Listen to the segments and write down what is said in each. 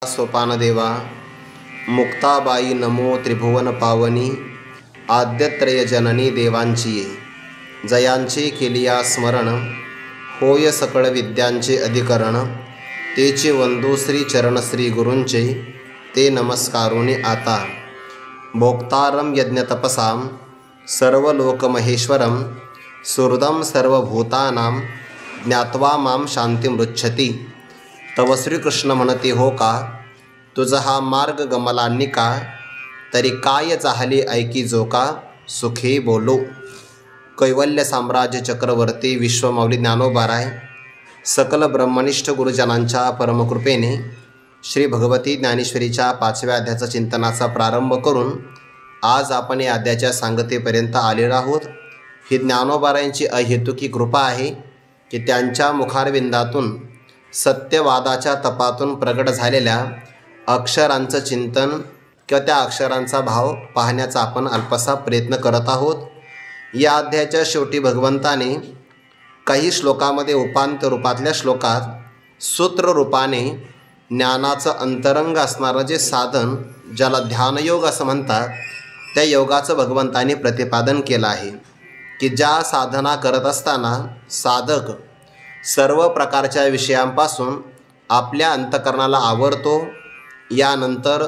सोपानदेवा मुक्ताबाई नमो त्रिभुवन पावनी आद्यत्रय जननी देवांची जयांचे केलिया स्मरण होय सकळ विद्यांचे अधिकरण तेचे वंदू श्री चरण श्री गुरूंचे ते नमस्कारोनी आता भोक्तारं यज्ञतपसां सर्वलोकमहेश्वरं सुहृदं सर्वभूतानां ज्ञात्वा मां शांतिमृच्छति। तव श्रीकृष्ण म्हणते हो का, तुझा हा मार्ग गमलांनी का, तरी काय झाले ऐकी जो का, सुखी बोलो। कैवल्य साम्राज्य चक्रवर्ती विश्वमाऊली ज्ञानोबाराय सकल ब्रह्मनिष्ठ गुरुजनांच्या परमकृपेने श्री भगवती ज्ञानेश्वरीच्या 5व्या अध्यायाचा चिंतनाचा प्रारंभ करून आज आपण या अध्यायाच्या सांगतेपर्यंत आलेलो आहोत। ही ज्ञानोबारायांची अहेतुकी कृपा आहे की त्यांच्या मुखारविंदातून सत्यवादाच्या तपातून प्रगट झालेल्या अक्षरांचं चिंतन किंवा त्या अक्षरांचा भाव पाहण्याचा आपण अल्पसा प्रयत्न करत आहोत। या अध्यायाच्या शेवटी भगवंताने काही श्लोकामध्ये उपांत्य रूपातल्या श्लोकात सूत्र रूपाने ज्ञानाचं अंतरंग असणारं जे साधन, ज्याला ध्यानयोग असं म्हणतात, त्या योगाचं भगवंताने प्रतिपादन केलं आहे की ज्या साधना करत असताना साधक सर्व प्रकारच्या विषयांपासून आपल्या अंतःकरणाला आवरतो। यानंतर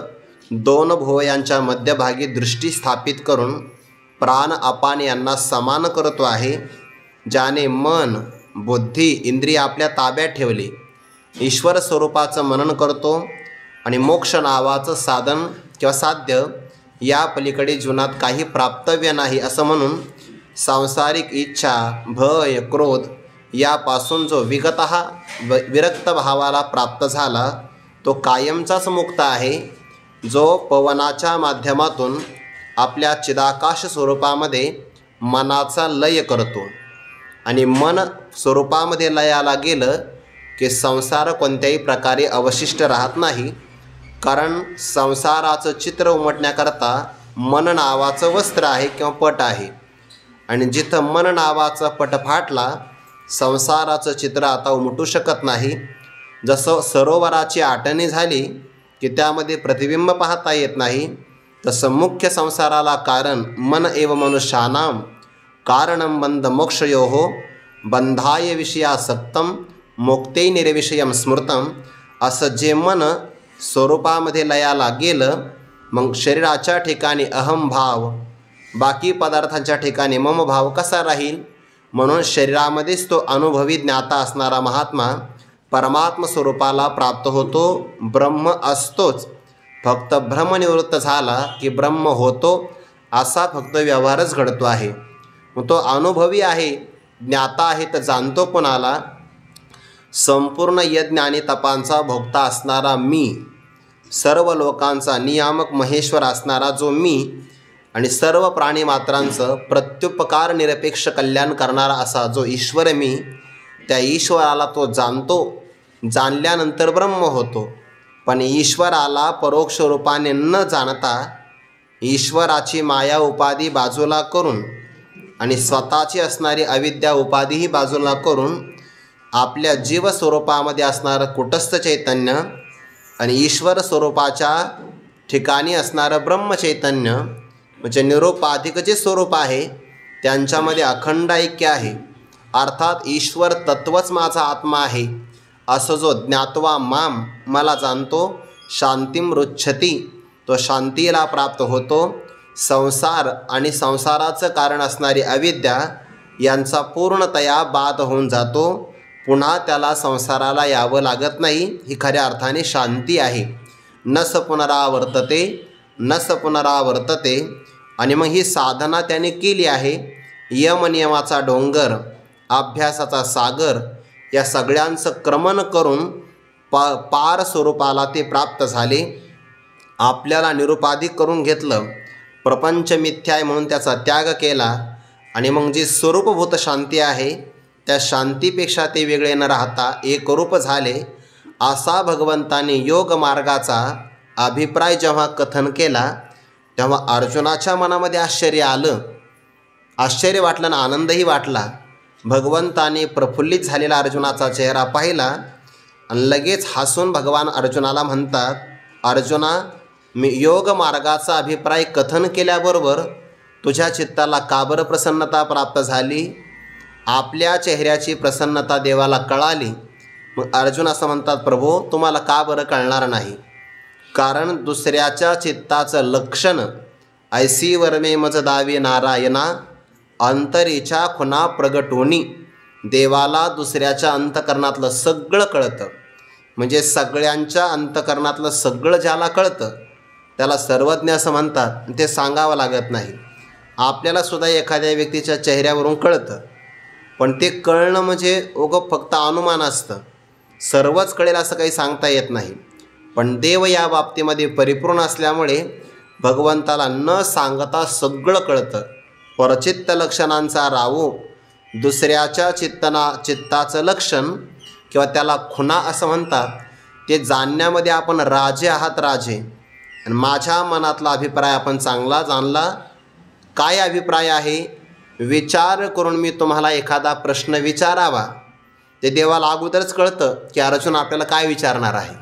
दोन भुवयांच्या मध्यभागी दृष्टी स्थापित करून प्राण अपान यांना समान करतो आहे। ज्याने मन बुद्धी इंद्रिय आपल्या ताब्यात ठेवले, ईश्वर स्वरूपाचं मनन करतो आणि मोक्ष नावाचं साधन किंवा साध्य या पलीकडे जीवनात काही प्राप्तव्य नाही असं म्हणून सांसारिक इच्छा भय क्रोध यापासून जो विगतः विरक्त भावाला प्राप्त झाला तो कायमचाच मुक्त आहे, जो पवनाच्या माध्यमातून आपल्या चिदाकाश स्वरूपामध्ये मनाचा लय करतो। आणि मन स्वरूपामध्ये लयाला गेलं की संसार कोणत्याही प्रकारे अवशिष्ट राहत नाही, कारण संसाराचं चित्र उमटण्याकरता मन नावाचं वस्त्र आहे किंवा पट आहे। आणि जिथं मन नावाचा पट फाटला संसाराचं चित्र आता उमटू शकत नाही। जसं सरोवराची आटणी झाली की त्यामध्ये प्रतिबिंब पाहता येत नाही, तसं मुख्य संसाराला कारण मन एव मनुष्यानां कारणं बंध मोक्षयोः बंधाय विषयासक्तं मोक्ते निर्विषयं स्मृतं। असं जे मन स्वरूपामध्ये लयाला गेलं, मग शरीराच्या ठिकाणी अहमभाव, बाकी पदार्थांच्या ठिकाणी मम भाव कसा राहील? म्हणून शरीरामध्येच तो अनुभवी ज्ञाता असणारा महात्मा परमात्म स्वरूपाला प्राप्त होतो। ब्रह्म असतोच, फक्त भ्रमनिवृत्त झाला की ब्रह्म होतो असा फक्त व्यवहारच घडतो आहे। मग तो अनुभवी आहे, ज्ञाता आहे, तर जाणतो कोणाला? संपूर्ण यज्ञ आणि तपांचा भोक्ता असणारा मी, सर्व लोकांचा नियामक महेश्वर असणारा जो मी आणि सर्व प्राणीमात्रांचं प्रत्युपकार निरपेक्ष कल्याण करणारा असा जो ईश्वर मी, त्या ईश्वराला तो जाणतो। जाणल्यानंतर ब्रह्म होतो। पण ईश्वराला परोक्ष रूपाने न जाणता ईश्वराची माया उपाधी बाजूला करून आणि स्वतःची असणारी अविद्या उपाधीही बाजूला करून आपल्या जीव स्वरूपामध्ये असणारं कुटस्थ चैतन्य आणि ईश्वर स्वरूपाच्या ठिकाणी असणारं ब्रह्मचैतन्य म्हणजे निरुपाधिक जे स्वरूप आहे त्यांच्यामध्ये अखंड ऐक्य आहे। अर्थात ईश्वर तत्वच माझा आत्मा आहे असं जो ज्ञात्वा माम, मला जाणतो, शांतिमृच्छति, तो शांतीला प्राप्त होतो। संसार आणि संसाराचं कारण असणारी अविद्या यांचा पूर्णतया बाध होऊन जातो। पुन्हा त्याला संसाराला यावं लागत नाही। ही खऱ्या अर्थाने शांती आहे। न स पुनरावर्तते, न स पुनरावर्तते। आणि मग ही साधना त्याने केली आहे। यमनियमाचा डोंगर, अभ्यासाचा सागर या सगळ्यांचं क्रमण करून पार स्वरूपाला ते प्राप्त झाले। आपल्याला निरुपाधिक करून घेतलं, प्रपंच मिथ्या आहे म्हणून त्याचा त्याग केला आणि मग जी स्वरूपभूत शांती आहे त्या शांतीपेक्षा ते वेगळे न राहता एकरूप झाले। असा भगवंताने योग मार्गाचा अभिप्राय जेव्हा कथन केला तेव्हा अर्जुनाच्या मनामध्ये आश्चर्य आलं, आश्चर्य वाटलं आणि आनंदही वाटला। भगवंताने प्रफुल्लित झालेला अर्जुनाचा चेहरा पाहिला आणि लगेच हसून भगवान अर्जुनाला म्हणतात, अर्जुना, मी योग मार्गाचा अभिप्राय कथन केल्याबरोबर तुझ्या चित्ताला का बरं प्रसन्नता प्राप्त झाली? आपल्या चेहऱ्याची प्रसन्नता देवाला कळाली. मग अर्जुन असं म्हणतात, प्रभो तुम्हाला का बरं कळणार नाही? कारण दुसऱ्याच्या चित्ताचं लक्षण ऐसी वर्मे मज दावी नारायणा, अंतरीच्या खुना प्रगटोनी. देवाला दुसऱ्याच्या अंतकरणातलं सगळं कळतं. म्हणजे सगळ्यांच्या अंतकरणातलं सगळं ज्याला कळतं त्याला सर्वज्ञ असं म्हणतात. ते सांगावं लागत नाही. आपल्याला सुद्धा एखाद्या व्यक्तीच्या चेहऱ्यावरून कळतं, पण ते कळणं म्हणजे फक्त अनुमान असतं. सर्वच कळेल असं काही सांगता येत नाही. पण देव या बाबतीमध्ये परिपूर्ण असल्यामुळे भगवंताला न सांगता सगळं कळतं. परचित्त लक्षणांचा रावो, दुसऱ्याच्या चित्ताचं लक्षण किंवा त्याला खुणा असं म्हणतात, ते जाणण्यामध्ये आपण राजे आहात, राजे. आणि माझ्या मनातला अभिप्राय आपण चांगला जाणला. काय अभिप्राय आहे? विचार करून मी तुम्हाला एखादा प्रश्न विचारावा. ते देवाला अगोदरच कळतं की अर्जुन आपल्याला काय विचारणार आहे.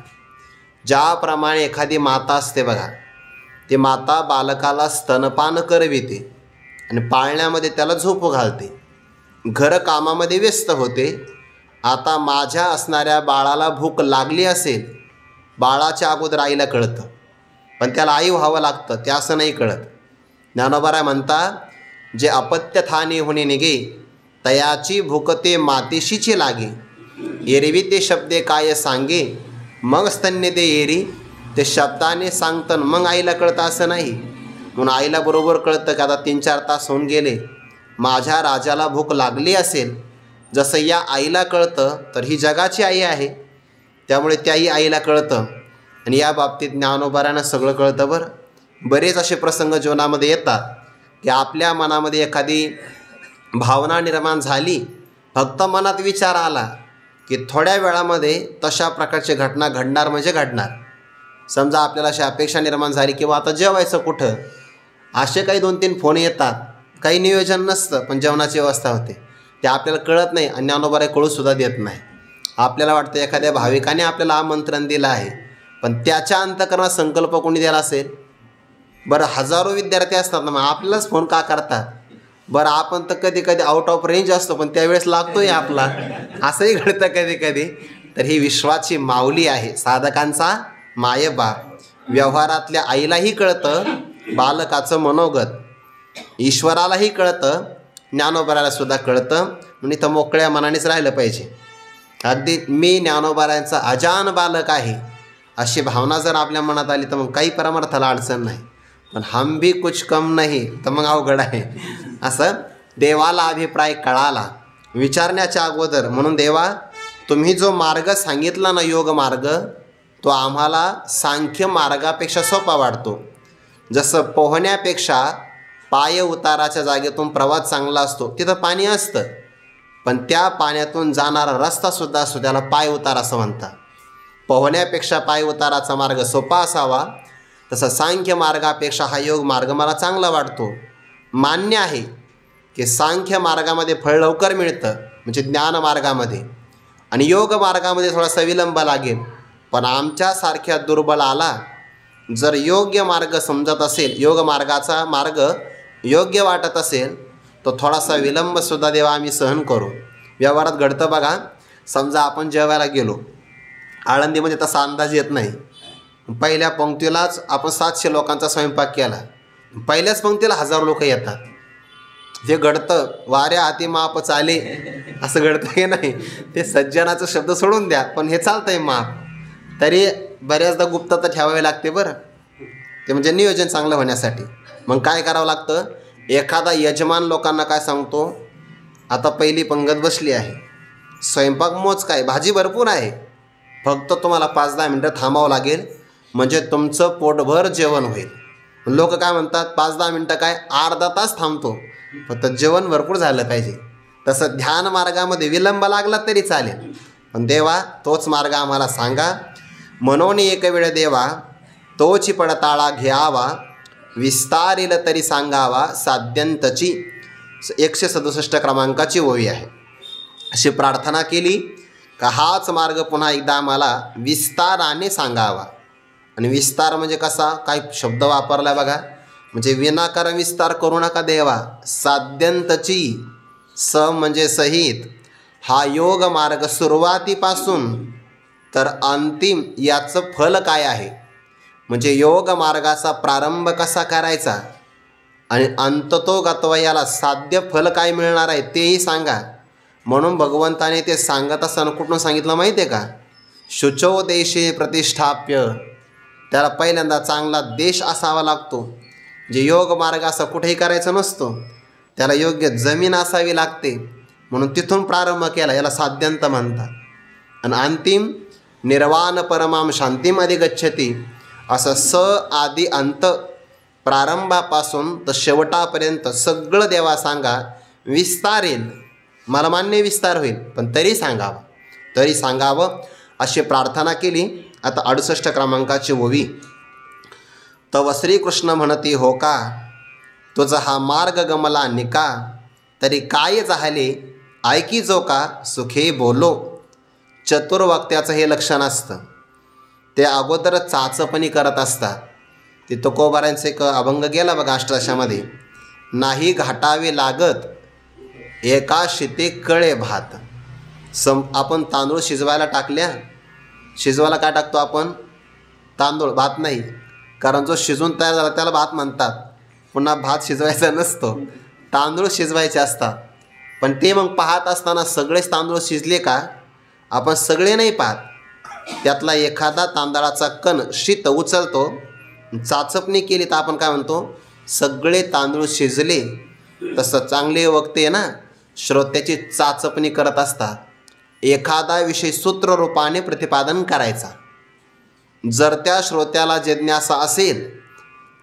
ज्याप्रमाणे एखादी माता असते बघा, ती माता बालकाला स्तनपान करविते आणि पाळण्यामध्ये त्याला झोप घालते, घरकामामध्ये व्यस्त होते. आता माझ्या असणाऱ्या बाळाला भूक लागली असेल, बाळाच्या अगोदर आईला कळतं, पण त्याला आई व्हावं लागतं, ते असं नाही कळत. ज्ञानोबा म्हणतात, जे अपत्य थाने होणे निघे, तयाची भूकते मातीशीची लागे. एरवी ते शब्दे काय सांगे, मग स्तन्य दे येरी. ते शब्दाने सांगतं मग आईला कळतं असं नाही. म्हणून आईला बरोबर कळतं की आता 3-4 तास होऊन गेले, माझ्या राजाला भूक लागली असेल. जसं या आईला कळतं, तर ही जगाची आई आहे, त्यामुळे त्याही आईला कळतं. आणि या बाबतीत ज्ञानोबाऱ्यांना सगळं कळतं. बरेच असे प्रसंग जीवनामध्ये येतात की आपल्या मनामध्ये एखादी भावना निर्माण झाली, फक्त मनात विचार आला की थोड्या वेळामध्ये तशा प्रकारची घटना घडणार म्हणजे घडणार. समजा आपल्याला अशी अपेक्षा निर्माण झाली की आता जेवायचं कुठं, असे काही 2-3 फोन येतात. काही नियोजन नसतं, पण जेवणाची व्यवस्था होते. ते आपल्याला कळत नाही आणि ज्ञानोबारे कळूसुद्धा देत नाही. आपल्याला वाटतं एखाद्या भाविकाने आपल्याला आमंत्रण दिलं आहे, पण त्याच्या अंतकरणात संकल्प कोणी दिला असेल. हजारो विद्यार्थी असतात ना, मग आपल्यालाच फोन का करतात? आपण तर कधी कधी आउट ऑफ रेंज असतो, पण त्यावेळेस लागतोय आपला, असंही घडतं कधी कधी. तर ही विश्वाची माऊली आहे, साधकांचा मायबाप. व्यवहारातल्या आईलाही कळतं बालकाचं मनोगत, ईश्वरालाही कळतं, ज्ञानोबाराला सुद्धा कळतं. म्हणून इथं मोकळ्या मनानेच राहिलं पाहिजे. अगदी मी ज्ञानोबारांचा अजान बालक आहे अशी भावना जर आपल्या मनात आली तर मग काही परमार्थाला अडचण नाही. पण हम भी कुछ कम नाही तर मग अवघड आहे. असं देवाला अभिप्राय कळाला विचारण्याच्या अगोदर. म्हणून देवा, तुम्ही जो मार्ग सांगितला ना, योग मार्ग, तो आम्हाला सांख्य मार्गापेक्षा सोपा वाटतो. जसं पोहण्यापेक्षा पाय उताराच्या जागेतून प्रवास चांगला असतो, तिथं पाणी असतं, पण त्या पाण्यातून जाणारा रस्तासुद्धा असतो, त्याला पाय उतार असं म्हणतात. पोहण्यापेक्षा पाय उताराचा मार्ग सोपा असावा, तसं सांख्य मार्गापेक्षा हा योग मार्ग मला चांगला वाटतो. मान्य आहे की सांख्य मार्गामध्ये फळ लवकर मिळतं, म्हणजे ज्ञान मार्गामध्ये, आणि योग मार्गामध्ये थोडासा विलंब लागेल. पण आमच्यासारख्या दुर्बलाला जर योग्य मार्ग समजत असेल, योग मार्गाचा मार्ग योग्य वाटत असेल, तर थोडासा विलंबसुद्धा देवा आम्ही सहन करू. व्यवहारात घडतं बघा. समजा आपण जेवायला गेलो, आळंदीमध्ये तसा अंदाज येत नाही. पहिल्या पंक्तीलाच आपण 700 लोकांचा स्वयंपाक केला, पहिल्याच पंक्तीला 1000 लोक येतात. हे घडतं. वाऱ्या हाती माप चाले असं घडतं की नाही? ते सज्जनाचा शब्द सोडून द्या, पण हे चालतंय माप. तरी बऱ्याचदा गुप्तता ठेवावी लागते ते म्हणजे नियोजन चांगलं होण्यासाठी. मग काय करावं लागतं? एखादा यजमान लोकांना काय सांगतो, आता पहिली पंगत बसली आहे, स्वयंपाक मोज काय, भाजी भरपूर आहे, फक्त तुम्हाला 5-10 मिनटं थांबावं लागेल, म्हणजे तुमचं पोटभर जेवण होईल. लोक काय म्हणतात, 5-10 मिनटं काय, अर्धा तास थांबतो, फक्त जेवण भरपूर झालं पाहिजे. तसं ध्यान मार्गामध्ये विलंब लागला तरी चालेल, पण देवा तोच मार्ग आम्हाला सांगा. म्हणून एक वेळ देवा तोची पडताळा घ्यावा, विस्तारिल तरी सांगावा साध्यंतची. 167 क्रमांकाची ओवी आहे. अशी प्रार्थना केली का हाच मार्ग पुन्हा एकदा आम्हाला विस्ताराने सांगावा. आणि विस्तार म्हणजे कसा, काय शब्द वापरला बघा, म्हणजे विनाकारण विस्तार करू नका देवा. साध्यंतची स म्हणजे सहित हा योग मार्ग सुरुवातीपासून तर अंतिम याचं फल काय आहे, म्हणजे योग मार्गाचा प्रारंभ कसा करायचा आणि अंततोगत्वा याला साध्य फल काय मिळणार आहे तेही सांगा. म्हणून भगवंताने ते सांगत असताना कुठून सांगितलं माहिती आहे का, शुचो देशे प्रतिष्ठाप्य. त्याला पहिल्यांदा चांगला देश असावा लागतो. जे योग मार्ग असा कुठेही करायचा नसतो, त्याला योग्य जमीन असावी लागते. म्हणून तिथून प्रारंभ केला, याला साध्यंत म्हणतात. आणि अंतिम निर्वाण परमाम शांतीम अधिगच्छति, असं स आदी अंत प्रारंभापासून तर शेवटापर्यंत सगळं देवा सांगा. विस्तारेल, मला मान्य विस्तार होईल, पण तरी सांगावं अशी प्रार्थना केली. आता 68 क्रमांकाची ओवी. तव श्रीकृष्ण म्हणती हो का, तुझा हा मार्ग गमला निका, तरी काय झाले ऐकी जो का, सुखे बोलो. चतुर्वक्त्याचं हे लक्षण असतं. ते अगोदर चाचपणी करत असतात. ते तुकोबारांचे एक अभंग गेला बघा अष्टादशामध्ये, नाही घाटावे लागत एका शिते कळे भात. आपण तांदूळ शिजवायला टाकल्या, शिजवायला काय टाकतो आपण, तांदूळ, भात नाही. कारण जो शिजून तयार झाला त्याला भात म्हणतात. पुन्हा भात शिजवायचा नसतो, तांदूळ शिजवायचे असतात. पण ते मग पाहत असताना सगळेच तांदूळ शिजले का, आपण सगळे नाही पाहत. त्यातला एखादा तांदळाचा कण शीत उचलतो, चाचपणी केली तर आपण काय म्हणतो, सगळे तांदूळ शिजले. तसं चांगले वक्ते ना श्रोत्याची चाचपणी करत असतात. एखादा विषय सूत्ररूपाने प्रतिपादन करायचा. जर त्या श्रोत्याला जिज्ञासा असेल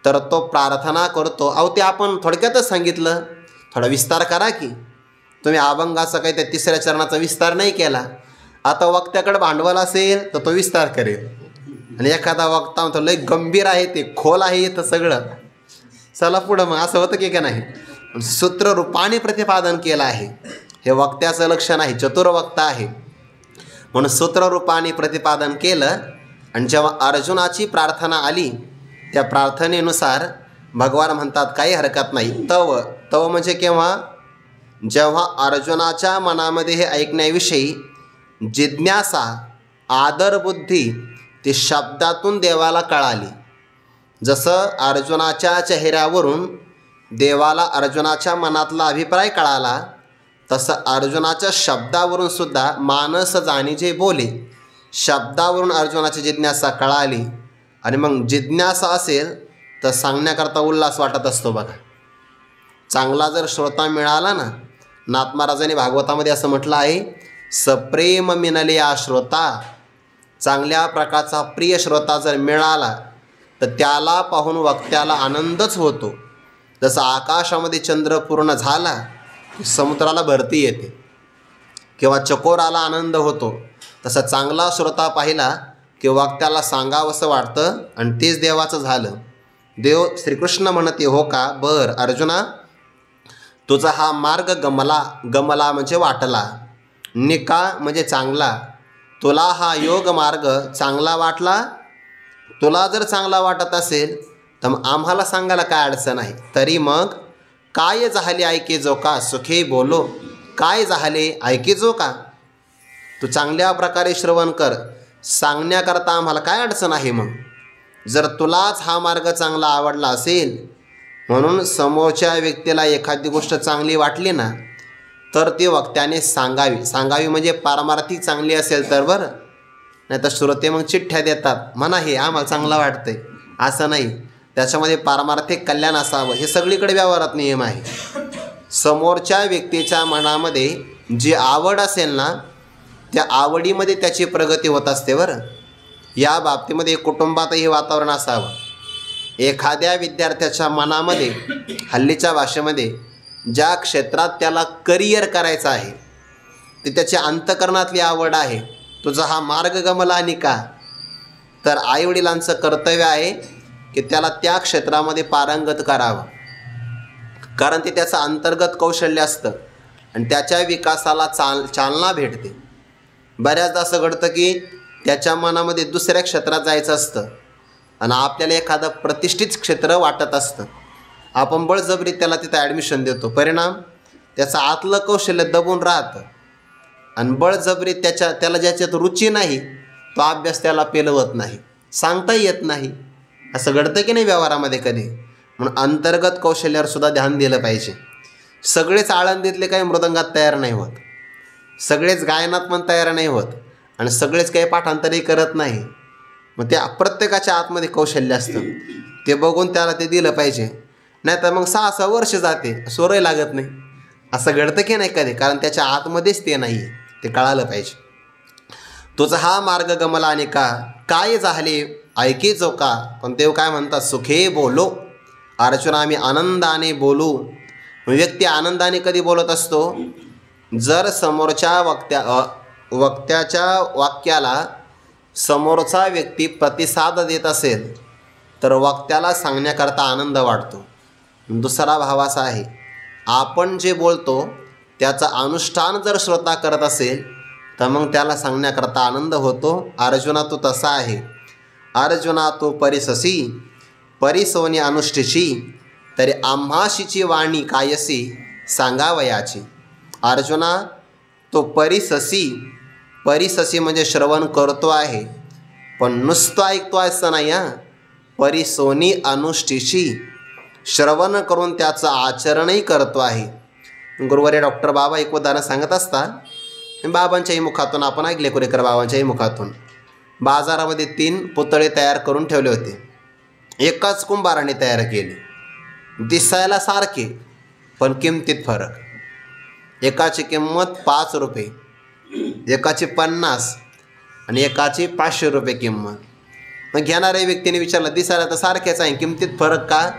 तर तो प्रार्थना करतो. अहो ते आपण थोडक्यातच सांगितलं, थोडा विस्तार करा की. तुम्ही अभंगाचा काही त्या 3ऱ्या चरणाचा विस्तार नाही केला. आता वक्त्याकडे भांडवल असेल तर तो विस्तार करेल. आणि एखादा वक्ता म्हणतो लय गंभीर आहे, ते खोल आहे इथं सगळं, चला पुढं. मग असं होतं की का नाही, सूत्ररूपाने प्रतिपादन केलं आहे. हे वक्त्याचं लक्षण आहे, चतुर्वक्ता आहे. म्हणून सूत्ररूपाने प्रतिपादन केलं. आणि जेव्हा अर्जुनाची प्रार्थना आली, त्या प्रार्थनेनुसार भगवान म्हणतात काही हरकत नाही. तव म्हणजे केव्हा, जेव्हा अर्जुनाच्या मनामध्ये हे ऐकण्याविषयी जिज्ञासा, आदरबुद्धी ती शब्दातून देवाला कळाली. जसं अर्जुनाच्या चेहऱ्यावरून देवाला अर्जुनाच्या मनातला अभिप्राय कळाला, तसं अर्जुनाच्या शब्दावरून सुद्धा मानस जाणी जे बोले, शब्दावरून अर्जुनाची जिज्ञासा कळाली. आणि मग जिज्ञासा असेल तर सांगण्याकरता उल्हास वाटत असतो बघा. चांगला जर श्रोता मिळाला ना, नाथ महाराजांनी भागवतामध्ये असं म्हटलं आहे, सप्रेम मिनले या श्रोता. चांगल्या प्रकारचा प्रिय श्रोता जर मिळाला तर त्याला पाहून वक्त्याला आनंदच होतो. जसं आकाशामध्ये चंद्र पूर्ण झाला की समुद्राला भरती येते किंवा चकोराला आनंद होतो, तसं चांगला श्रोता पाहिला की वक्त्याला सांगावंसं वाटतं. आणि तेच देवाचं झालं. देव श्रीकृष्ण म्हणते हो का, बर अर्जुना, तुझा हा मार्ग गमला म्हणजे वाटला, निका म्हणजे चांगला. तुला हा योग मार्ग चांगला वाटला. तुला जर चांगला वाटत असेल तर मग आम्हाला सांगायला काय अडचण आहे. तरी मग काय झाले ऐके जो का, सुखे बोलो. काय झाले ऐके जो का, तू चांगल्या प्रकारे श्रवण कर, सांगण्याकरता आम्हाला काय अडचण आहे. मग जर तुलाच हा मार्ग चांगला आवडला असेल, म्हणून समोरच्या व्यक्तीला एखादी गोष्ट चांगली वाटली ना, तर ती वक्त्याने सांगावी म्हणजे पारमार्थिक चांगली असेल तर बरं. नाही तर श्रोते मग चिठ्ठ्या देतात, म्हणा हे आम्हाला चांगलं वाटतंय, असं नाही. त्याच्यामध्ये पारमार्थिक कल्याण असावं, हे सगळीकडे व्यवहारात नियम आहे. समोरच्या व्यक्तीच्या मनामध्ये जी आवड असेल ना, त्या आवडीमध्ये त्याची प्रगती होत असते बरं. या बाबतीमध्ये कुटुंबातही वातावरण असावं. एखाद्या विद्यार्थ्याच्या मनामध्ये हल्लीच्या भाषेमध्ये ज्या क्षेत्रात त्याला करिअर करायचं आहे, ते त्याच्या अंतःकरणातली आवड आहे. तुझा हा मार्ग गमला निका, तर आईवडिलांचं कर्तव्य आहे की त्याला त्या क्षेत्रामध्ये पारंगत करावं. कारण ते त्याचं अंतर्गत कौशल्य असतं आणि त्याच्या विकासाला चालना भेटते. बऱ्याचदा असं घडतं की त्याच्या मनामध्ये दुसऱ्या क्षेत्रात जायचं असतं आणि आपल्याला एखादं प्रतिष्ठित क्षेत्र वाटत असतं. आपण बळजबरी त्याला तिथं ॲडमिशन देतो. परिणाम त्याचं आतलं कौशल्य दबून राहतं आणि बळजबरी त्याला ज्याच्यात रुची नाही तो अभ्यास त्याला पेलवत नाही, सांगताही येत नाही. असं घडतं की नाही व्यवहारामध्ये कधी. म्हणून अंतर्गत कौशल्यावर सुद्धा ध्यान दिलं पाहिजे. सगळेच आळंदीतले काही मृदंगात तयार नाही होत, सगळेच गायनात पण तयार नाही होत आणि सगळेच काही पाठांतरही करत नाही. मग त्या प्रत्येकाच्या आतमध्ये कौशल्य असतं, ते बघून त्याला ते दिलं पाहिजे. नाही तर मग 6-6 वर्ष जाते, स्वरही लागत नाही. असं घडतं की नाही कधी, कारण त्याच्या आतमध्येच ते नाही आहे, ते कळालं पाहिजे. तुझा हा मार्ग गमला आणि का काय झाले ऐके जो का. पण देव काय म्हणतात, सुखे बोलो. अर्जुन आम्ही आनंदाने बोलू. व्यक्ती आनंदाने कधी बोलत असतो, जर समोरच्या वक्त्याच्या वाक्याला समोरचा व्यक्ती प्रतिसाद देत असेल तर वक्त्याला सांगण्याकरता आनंद वाटतो. दुसरा भाव असा आहे, आपण जे बोलतो त्याचं अनुष्ठान जर श्रोता करत असेल तर मग त्याला सांगण्याकरता आनंद होतो. अर्जुना तू तसा आहे. अर्जुना तू परिससी परिसोनी अनुष्ठिशी तरी आम्हाशीची वाणी कायसी सांगावयाची. अर्जुना तो परिससी, परिससी म्हणजे श्रवण करतो आहे पण नुसतं ऐकतो असं नाही. परिसोनी अनुष्ठिशी, श्रवण करून त्याचं आचरणही करतो आहे. गुरुवारी डॉक्टर बाबा एक उदाहरण सांगत असतात. बाबांच्याही मुखातून आपण ऐकले, कुरेकर बाबांच्याही मुखातून. बाजारामध्ये 3 पुतळे तयार करून ठेवले होते. एकाच कुंभाराने तयार केले, दिसायला सारखे पण किमतीत फरक. एकाची किंमत 5 रुपये, एकाची 50 आणि एकाची 500 रुपये किंमत. मग घेणाऱ्या व्यक्तीने विचारलं, दिसायला तर सारखेच आहे, किमतीत फरक का.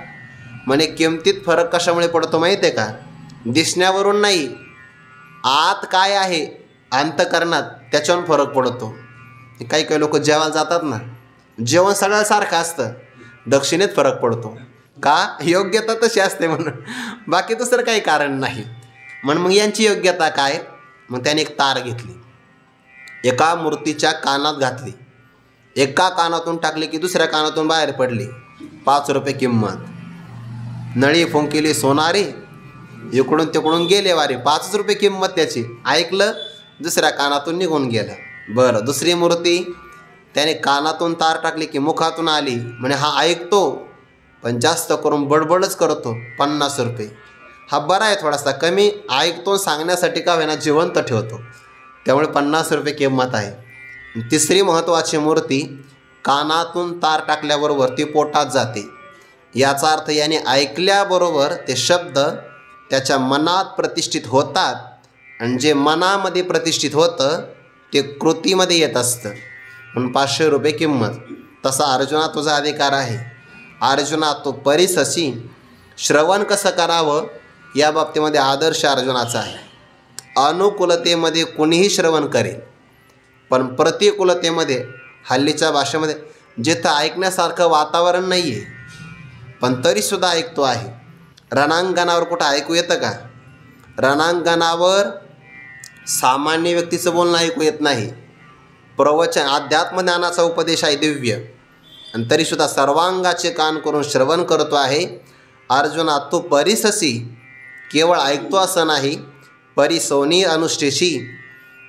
म्हणे किमतीत फरक कशामुळे पडतो माहिती आहे का, दिसण्यावरून नाही, आत काय आहे अंतःकरणात त्याच्यावरून फरक पडतो. काही काही लोक जेवायला जातात ना, जेवण सगळं सारखं असतं, दक्षिणेत फरक पडतो का, योग्यता तशी असते म्हणून, बाकी दुसरं काही कारण नाही. म्हणून मग यांची योग्यता काय. मग त्याने एक तार घेतली, एका मूर्तीच्या कानात घातली, एका कानातून टाकली की दुसऱ्या कानातून बाहेर पडली, 5 रुपये किंमत. नळी फुंकिली सोनारी, इकडून तिकडून गेले वारी, 5 रुपये किंमत त्याची. ऐकलं, दुसऱ्या कानातून निघून गेलं. बरं, दुसरी मूर्ती, त्याने कानातून तार टाकली की मुखातून आली. म्हणे हा ऐकतो पण जास्त करून बडबडच करतो, 50 रुपये. हा बरा आहे, थोडासा कमी ऐकतो, सांगण्यासाठी का होईना जिवंत ठेवतो, त्यामुळे 50 रुपये किंमत आहे. तिसरी महत्त्वाची मूर्ती, कानातून तार टाकल्याबरोबर ती पोटात जाते. याचा अर्थ याने ऐकल्याबरोबर ते शब्द त्याच्या मनात प्रतिष्ठित होतात आणि जे मनामध्ये प्रतिष्ठित होतं ते कृतीमध्ये येत असतं. म्हणून 500 रुपये किंमत. तसा अर्जुना तुझा अधिकार आहे. अर्जुना तो परिससी, श्रवण कसं करावं या बाबतीमध्ये आदर्श अर्जुनाचा आहे. अनुकूलतेमध्ये कुणीही श्रवण करेल, पण प्रतिकूलतेमध्ये, हल्लीच्या भाषेमध्ये जिथं ऐकण्यासारखं वातावरण नाही आहे पण तरीसुद्धा ऐकतो आहे. रणांगणावर कुठं ऐकू येतं का. रणांगणावर सामान्य व्यक्तीचं बोलणं ऐकू येत नाही. प्रवचन, अध्यात्मज्ञानाचा उपदेश आहे दिव्य, आणि तरीसुद्धा सर्वांगाचे कान करून श्रवण करतो आहे. अर्जुना तू परिससी, केवळ ऐकतो असं नाही, परिसोनी अनुष्ठेशी,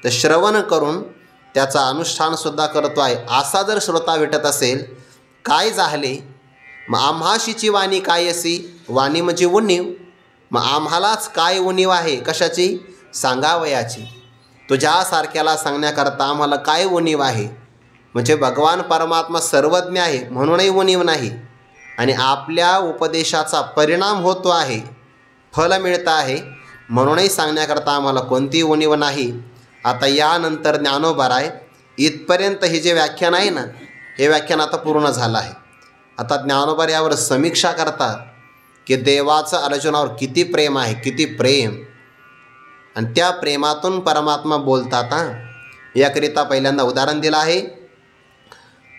तर श्रवण करून त्याचा अनुष्ठानसुद्धा करतो आहे. असा जर श्रोता भेटत असेल, काय झाले मग आम्हाशीची वाणी काय असी. वाणी म्हणजे उणीव. मग आम्हालाच काय उणीव आहे, कशाची, सांगावयाची. तुझ्यासारख्याला सांगण्याकरता आम्हाला काय उणीव आहे. म्हणजे भगवान परमात्मा सर्वज्ञ आहे म्हणूनही उणीव नाही, आणि आपल्या उपदेशाचा परिणाम होतो आहे, फल मिळतं आहे म्हणूनही सांगण्याकरता आम्हाला कोणतीही उणीव नाही. आता यानंतर ज्ञानोबराय इथपर्यंत हे जे व्याख्यान आहे ना, हे व्याख्यान आता पूर्ण झालं आहे. आता ज्ञानोबा यावर समीक्षा करतात की देवाचं अर्जुनावर किती प्रेम आहे, किती प्रेम, आणि त्या प्रेमातून परमात्मा बोलतात. याकरिता पहिल्यांदा उदाहरण दिलं आहे.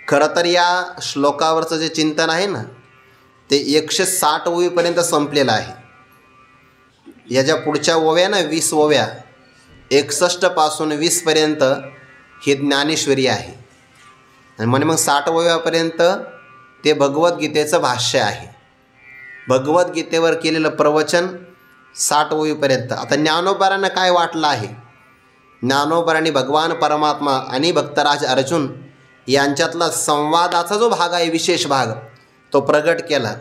खरं तर या श्लोकावरचं जे चिंतन आहे ना ते 160 ओवीपर्यंत संपलेलं आहे. या ज्या पुढच्या ओव्या ना 20 ओव्या, 61 पासून 20 पर्यंत ही ज्ञानेश्वरी आहे. आणि म्हणे मग 60 वयापर्यंत ते भगवद्गीतेचं भाष्य आहे. भगवद्गीतेवर केलेलं प्रवचन 60 वयापर्यंत. आता ज्ञानोबारांना काय वाटलं आहे? ज्ञानोबारांनी भगवान परमात्मा आणि भक्तराज अर्जुन यांच्यातला संवादाचा जो भाग आहे, विशेष भाग, तो प्रगट केला.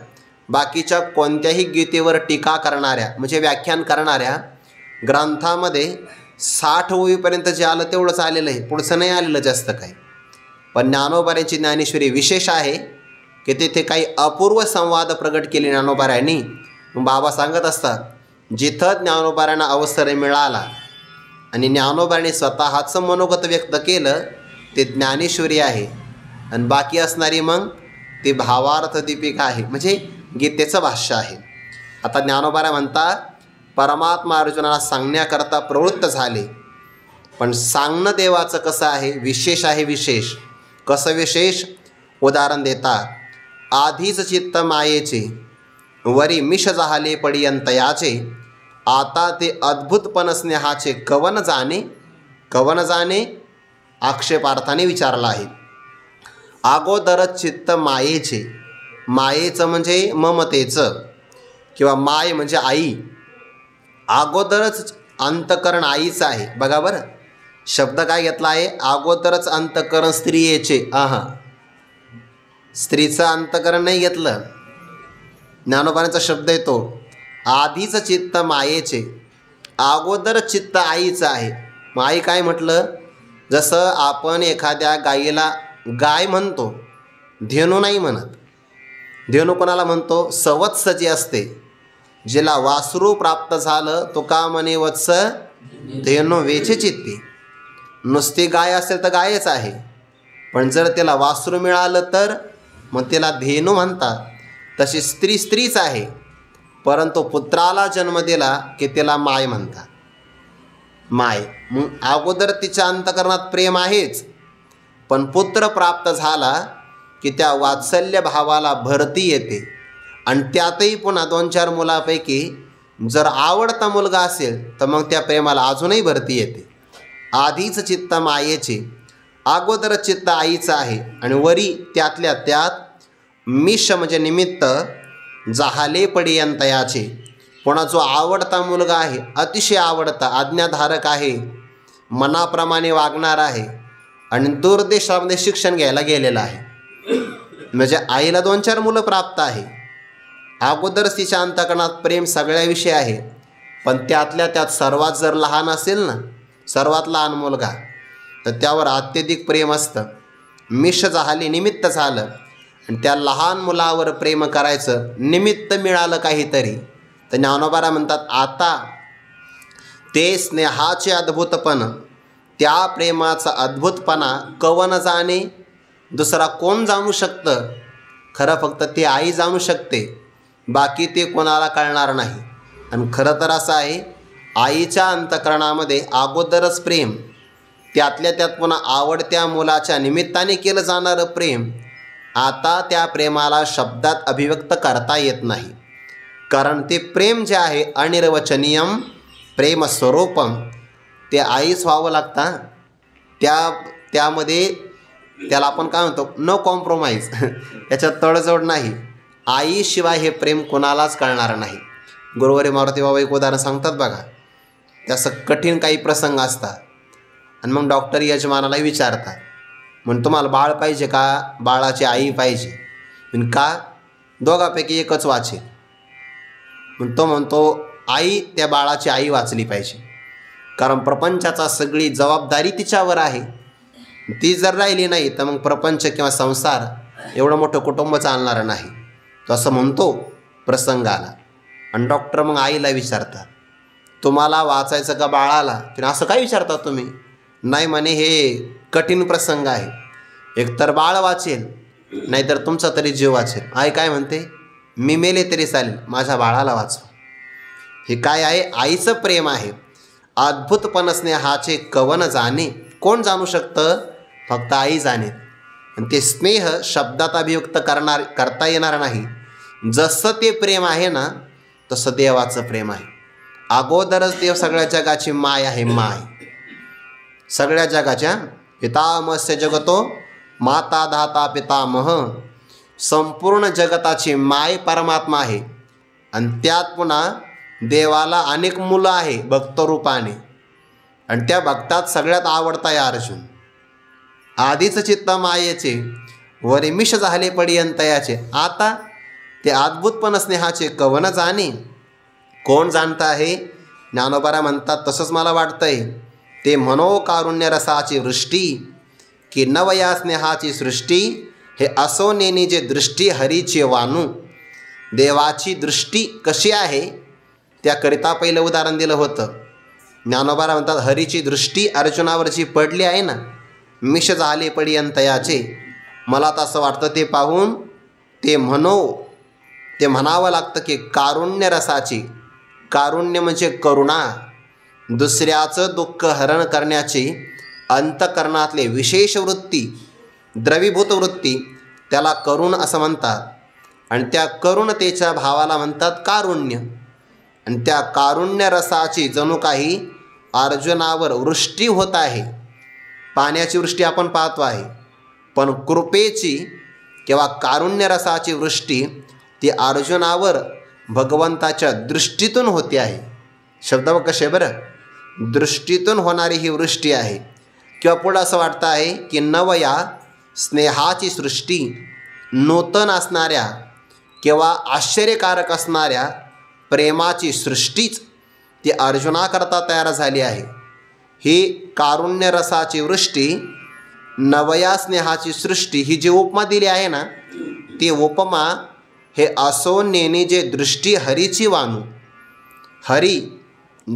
बाकीच्या कोणत्याही गीतेवर टीका करणाऱ्या म्हणजे व्याख्यान करणाऱ्या ग्रंथामध्ये 60 वयापर्यंत जे आलं तेवढंच आलेलं आहे, पुढचं नाही आलेलं जास्त काही. पण ज्ञानोबारांची ज्ञानेश्वरी विशेष आहे की तिथे काही अपूर्व संवाद प्रगट केले ज्ञानोबारांनी. बाबा सांगत असतात, जिथं ज्ञानोबारांना अवसर मिळाला आणि ज्ञानोबारांनी स्वतःचं मनोगत व्यक्त केलं ते ज्ञानेश्वरी आहे. आणि बाकी असणारी मग ती भावार्थ दीपिका आहे, म्हणजे गीतेचं भाष्य आहे. आता ज्ञानोबारा म्हणतात, परमात्मा अर्जुनाला सांगण्याकरता प्रवृत्त झाले. पण सांगणं देवाचं कसं आहे? विशेष आहे. विशेष कसं विशेष? उदाहरण देतात, आधीच चित्त मायेचे वरी मिश झाले पडियंतयाचे, आता ते अद्भुतपण स्नेहाचे कवन जाणे. कवन जाणे आक्षेपार्थाने विचारला आहे. अगोदरच चित्त मायेचे, मायेचं म्हणजे ममतेचं किंवा माय म्हणजे आई. अगोदरच अंतकरण आईचं आहे. बघा बरं, शब्द काय घेतला आहे? अगोदरच अंतकरण स्त्रियेचे. स्त्रीचं अंतकरण नाही घेतलं. ज्ञानोबांचा शब्द येतो, आधीच चित्त मायेचे, अगोदर चित्त आईचं आहे. मग आई काय म्हटलं? जसं आपण एखाद्या गाईला गाय म्हणतो, धेनू नाही म्हणत. धेनू कोणाला म्हणतो? सवत्स जी असते, जिला वासरू प्राप्त झालं तो का म्हणे वत्स धेनू वेचे चित्ती. नुसती गाय असेल तर गायच आहे, पण जर त्याला वासरू मिळालं तर मग त्याला धेनू म्हणतात. तशी स्त्री स्त्रीच आहे, परंतु पुत्राला जन्म दिला की त्याला माय म्हणतात. माय मग अगोदर तिच्या अंतकरणात प्रेम आहेच, पण पुत्र प्राप्त झाला की त्या वात्सल्य भावाला भरती येते. आणि त्यातही पुन्हा 2-4 मुलापैकी जर आवडता मुलगा असेल तर मग त्या प्रेमाला अजूनही भरती येते. आधीच चित्त मायेचे, अगोदर चित्त आईचं आहे. आणि वरी त्यातल्या त्यात मिश म्हणजे निमित्त झाले पडियंतयाचे, पुन्हा जो आवडता मुलगा आहे, अतिशय आवडता, आज्ञाधारक आहे, मनाप्रमाणे वागणार आहे आणि दूरदेशामध्ये शिक्षण घ्यायला गेलेला आहे. म्हणजे आईला 2-4 मुलं प्राप्त आहे. अगोदरच तिच्या अंतकरणात प्रेम सगळ्याविषयी आहे, पण त्यातल्या त्यात सर्वात जर लहान असेल ना, सर्वात लहान मुलगा, तर त्यावर अत्यधिक प्रेम असतं. मिश झाले, निमित्त झालं, आणि त्या लहान मुलावर प्रेम करायचं निमित्त मिळालं काहीतरी, तर ज्ञानोबारा म्हणतात, आता ते स्नेहाचे अद्भुतपण, त्या प्रेमाचा अद्भुतपणा कवन जाणे, दुसरा कोण जाणू शकतं? खरं फक्त ती आई जाणू शकते, बाकी ते कोणाला कळणार नाही. आणि खरं तर असं आहे, आईच्या अंतकरणामध्ये अगोदरच प्रेम, त्यातल्या त्यात पुन्हा आवडत्या मुलाच्या निमित्ताने केलं जाणारं प्रेम, आता त्या प्रेमाला शब्दात अभिव्यक्त करता येत नाही. कारण ते प्रेम जे आहे अनिर्वचनीयम प्रेमस्वरूपम, ते आईच व्हावं लागतं. त्यामध्ये त्याला आपण काय म्हणतो, नो कॉम्प्रोमाइज, याच्यात तडजोड नाही. आईशिवाय हे प्रेम कोणालाच कळणार नाही. गुरुवारी मारुती बाबा एक उदाहरण सांगतात बघा. त्याचं कठीण काही प्रसंग असतात आणि मग डॉक्टर यजमानाला विचारतात, म्हण तुम्हाला बाळ पाहिजे का बाळाची आई पाहिजे? म्हण का? दोघापैकी एकच वाचेल. तो म्हणतो आई, त्या बाळाची आई वाचली पाहिजे, कारण प्रपंचाचा सगळी जबाबदारी तिच्यावर आहे. ती जर राहिली नाही तर मग प्रपंच किंवा संसार एवढं मोठं कुटुंब चालणार नाही. तो असं म्हणतो प्रसंगाला. आणि डॉक्टर मग आईला विचारतात, तुम्हाला वाचायचं का बाळाला? तिने असं काय विचारता तुम्ही? नाही म्हणे, हे कठीण प्रसंग आहे, एकतर बाळ वाचेल नाहीतर तुमचा तरी जीव वाचेल. आई काय म्हणते, मी मेले तरी चालेल, माझ्या बाळाला वाचव. हे काय आहे? आईचं प्रेम आहे. अद्भुतपण स्नेहाचे कवन जाणे, कोण जाणू शकतं? फक्त आई जाणे. आणि ते स्नेह शब्दात अभिव्यक्त करता येणार नाही. जसं ते प्रेम आहे ना, तसं देवाचं प्रेम आहे. अगोदरच देव सगळ्या जगाची माय आहे, माय सगळ्या जगाच्या. पितामहस्य जगतो माता धाता पितामह. संपूर्ण जगताची माय परमात्मा आहे आणि त्यात पुन्हा देवाला अनेक मुलं आहे भक्तरूपाने आणि त्या भक्तात सगळ्यात आवडता आहे अर्जुन. आधीच चित्त मायेचे वरिमिष झाले पर्यंतयाचे. आता ते अद्भुतपण स्नेहाचे कवन जाणे. कोण जाणतं आहे? ज्ञानोबा म्हणतात तसंच मला वाटतंय ते मनोकारुण्य रसाची वृष्टी की नवया स्नेहाची सृष्टी. हे असो नेनी जे दृष्टी हरीचे वानू. देवाची दृष्टी कशी आहे त्याकरिता पहिलं उदाहरण दिलं होतं. ज्ञानोबा म्हणतात हरीची दृष्टी अर्जुनावरची पडली आहे ना, मिष झाले पर्यंतयाचे. मला तर असं वाटतं ते पाहून ते म्हणावं लागतं की कारुण्य रसाची. कारुण्य म्हणजे करुणा, दुसऱ्याचं दुःख हरण करण्याची अंतकरणातले विशेष वृत्ती, द्रवीभूत वृत्ती, त्याला करुण असं म्हणतात. आणि त्या करुणतेच्या भावाला म्हणतात कारुण्य. आणि त्या कारुण्य रसाची जणू काही अर्जुनावर वृष्टी होत आहे. पाण्याची वृष्टी आपण पाहतो आहे, पण कृपेची किंवा कारुण्य रसाची वृष्टी ती अर्जुनावर भगवंताच्या दृष्टीतून होते आहे. शब्द कसे बरं, दृष्टीतून होणारी ही वृष्टी आहे. किंवा पुढं असं वाटतं आहे की नवया स्नेहाची सृष्टी, नूतन असणाऱ्या किंवा आश्चर्यकारक असणाऱ्या प्रेमाची सृष्टीच ती अर्जुनाकरता तयार झाली आहे. ही कारुण्य रसाची वृष्टी, नवया स्नेहाची सृष्टी, ही जी उपमा दिली आहे ना, ती उपमा हे असो नेणी जे दृष्टी हरीची वानू. हरी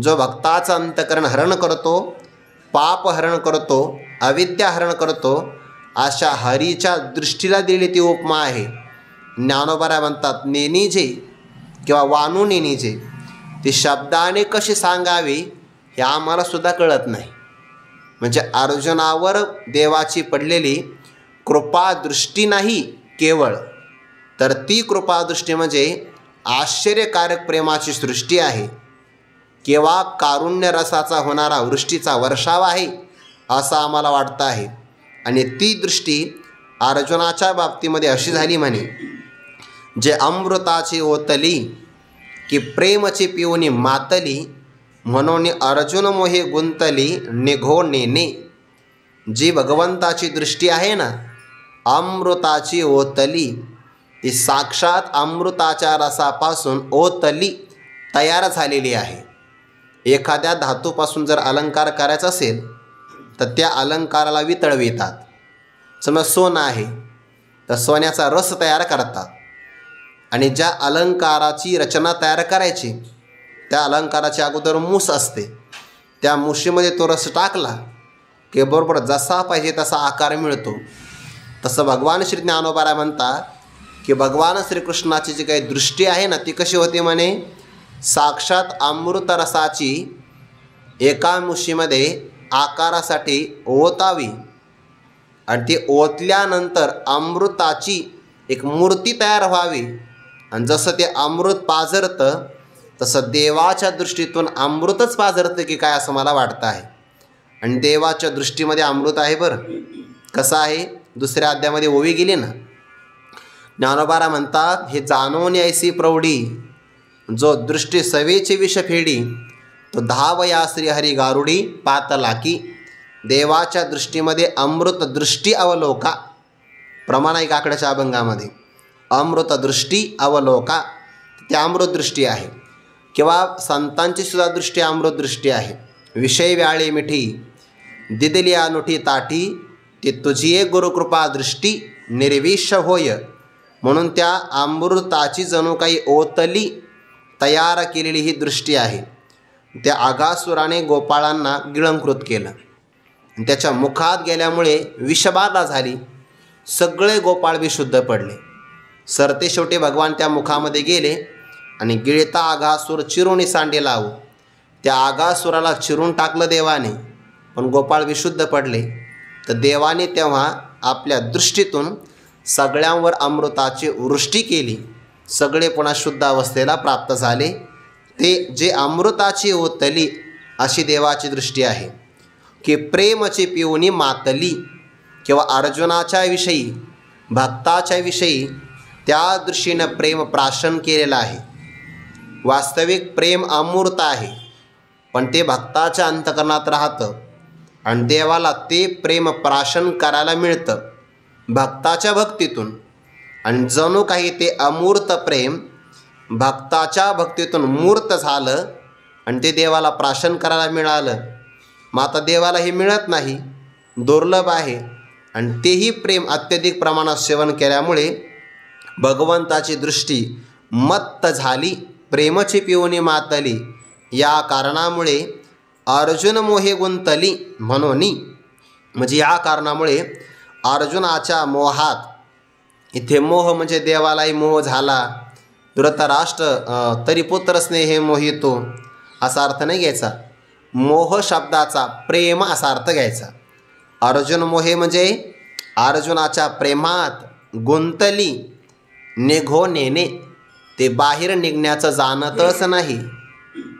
जो भक्ताचं अंतकरण हरण करतो, पाप हरण करतो, अविद्या हरण करतो, अशा हरीच्या दृष्टीला दिली ती उपमा आहे. ज्ञानोबा म्हणतात नेनीजे किंवा वानू नेनीजे. ती शब्दाने कशी सांगावी हे आम्हाला सुद्धा कळत नाही. म्हणजे अर्जुनावर देवाची पडलेली कृपादृष्टी नाही केवळ, तर ती कृपादृष्टी म्हणजे आश्चर्यकारक प्रेमाची सृष्टी आहे किंवा कारुण्य रसाचा होणारा वृष्टीचा वर्षाव आहे असं आम्हाला वाटतं आहे. आणि ती दृष्टी अर्जुनाच्या बाबतीमध्ये अशी झाली म्हणे, जे अमृताची ओतली की प्रेमची पिऊनी मातली, म्हणून अर्जुन मोहे गुंतली निघो नेने. जी भगवंताची दृष्टी आहे ना, अमृताची ओतली, ती साक्षात अमृताच्या रसापासून ओतली तयार झालेली आहे. एखाद्या धातूपासून जर अलंकार करायचा असेल तर त्या अलंकाराला वितळवितात. समजा सोनं आहे तर सोन्याचा रस तयार करतात. आणि ज्या अलंकाराची रचना तयार करायची त्या अलंकाराची अगोदर मूस असते. त्या मुशीमध्ये तो रस टाकला की बरोबर जसा पाहिजे तसा आकार मिळतो. तसं भगवान श्री ज्ञानोबा म्हणतात की भगवान श्रीकृष्णाची जी काही दृष्टी आहे ना, ती कशी होती म्हणे, साक्षात अमृत रसाची एका मुशीमध्ये आकारासाठी ओतावी आणि ती ओतल्यानंतर अमृताची एक मूर्ती तयार व्हावी. आणि जसं ते अमृत पाझरतं तसं देवाच्या दृष्टीतून अमृतच पाझरतं की काय असं मला वाटतं आहे. आणि देवाच्या दृष्टीमध्ये अमृत आहे बरं. कसं आहे, दुसऱ्या अध्यायामध्ये ओवी गेली ना, ज्ञानोबा म्हणतात हे जाणून ऐसी प्रौढी, जो दृष्टी सवेची विष फेडी, तो धावया श्रीहरी गारुडी पातलाकी. देवाच्या दृष्टीमध्ये अमृत दृष्टी अवलोका, प्रमाणिक आकड्याच्या अभंगामध्ये अमृत दृष्टी अवलोका, ती अमृत दृष्टी आहे. किंवा संतांची सुद्धा दृष्टी अमृत दृष्टी आहे. विषय व्याळे मिठी दिदली अनुठी ताठी, ती तुझी एक गुरुकृपा दृष्टी निर्विष होय. म्हणून त्या अमृताची जणू काही ओतली तयार केलेली ही दृष्टी आहे. त्या आगासुराने गोपाळांना गिळंकृत केलं. त्याच्या मुखात गेल्यामुळे विषबाधा झाली. सगळे गोपाळ विशुद्ध पडले. सरते शेवटी भगवान त्या मुखामध्ये गेले आणि गिळता आगासूर चिरुणी सांडे लावू. त्या आगासुराला चिरून टाकलं देवाने, पण गोपाळ विशुद्ध पडले. तर देवाने तेव्हा आपल्या दृष्टीतून सगळ्यांवर अमृताची वृष्टी केली. सगळे पुन्हा शुद्ध अवस्थेला प्राप्त झाले. ते जे अमृताची ओतली अशी देवाची दृष्टी आहे. की प्रेमची पिऊनी मातली, किंवा अर्जुनाच्या विषयी भक्ताच्या विषयी त्या दृष्टीनं प्रेम प्राशन केलेलं आहे. वास्तविक प्रेम अमूर्त आहे, पण ते भक्ताच्या अंतकरणात राहतं आणि देवाला ते प्रेम प्राशन करायला मिळतं भक्ताच्या भक्तीतून. आणि जणू काही ते अमूर्त प्रेम भक्ताच्या भक्तीतून मूर्त झालं आणि ते देवाला प्राशन करायला मिळालं. मग आता देवाला हे मिळत नाही, दुर्लभ आहे. आणि तेही प्रेम अत्यधिक प्रमाणात सेवन केल्यामुळे भगवंताची दृष्टी मत्त झाली, प्रेमची पिऊनी मातली. या कारणामुळे अर्जुन मोहे गुंतली म्हणून, म्हणजे या कारणामुळे अर्जुनाच्या मोहात, इथे मोह म्हणजे देवालाही मोह झाला, धृतराष्ट्र तरी पुत्र स्नेहे मोहितो असा अर्थ नाही घ्यायचा. मोह शब्दाचा प्रेम असा अर्थ घ्यायचा. अर्जुन मोहे म्हणजे अर्जुनाच्या प्रेमात गुंतली, निघो नेणे, ते बाहेर निघण्याचं जाणतच नाही.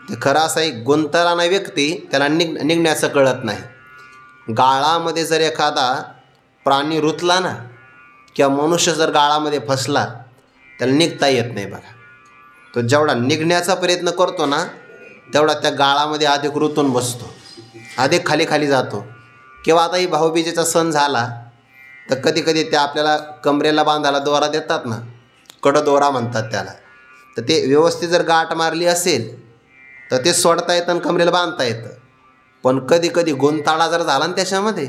ते खरं असं एक गुंतला नाही व्यक्ती, त्याला निघण्याचं कळत नाही. गाळामध्ये जर एखादा प्राणी रुतला ना, किंवा मनुष्य जर गाळामध्ये फसला, त्याला निघता येत नाही बघा. तो जेवढा निघण्याचा प्रयत्न करतो ना, तेवढा त्या गाळामध्ये अधिक रुतून बसतो, अधिक खाली खाली जातो. किंवा आता ही भाऊबीजेचा सण झाला तर कधी कधी ते आपल्याला कमरेला बांधायला दोरा देतात ना, कडदोरा म्हणतात त्याला. तर ते व्यवस्थित जर गाठ मारली असेल तर ते सोडता येतं आणि कमरेला बांधता येतं. पण कधी कधी गुंताळा जर झाला ना त्याच्यामध्ये,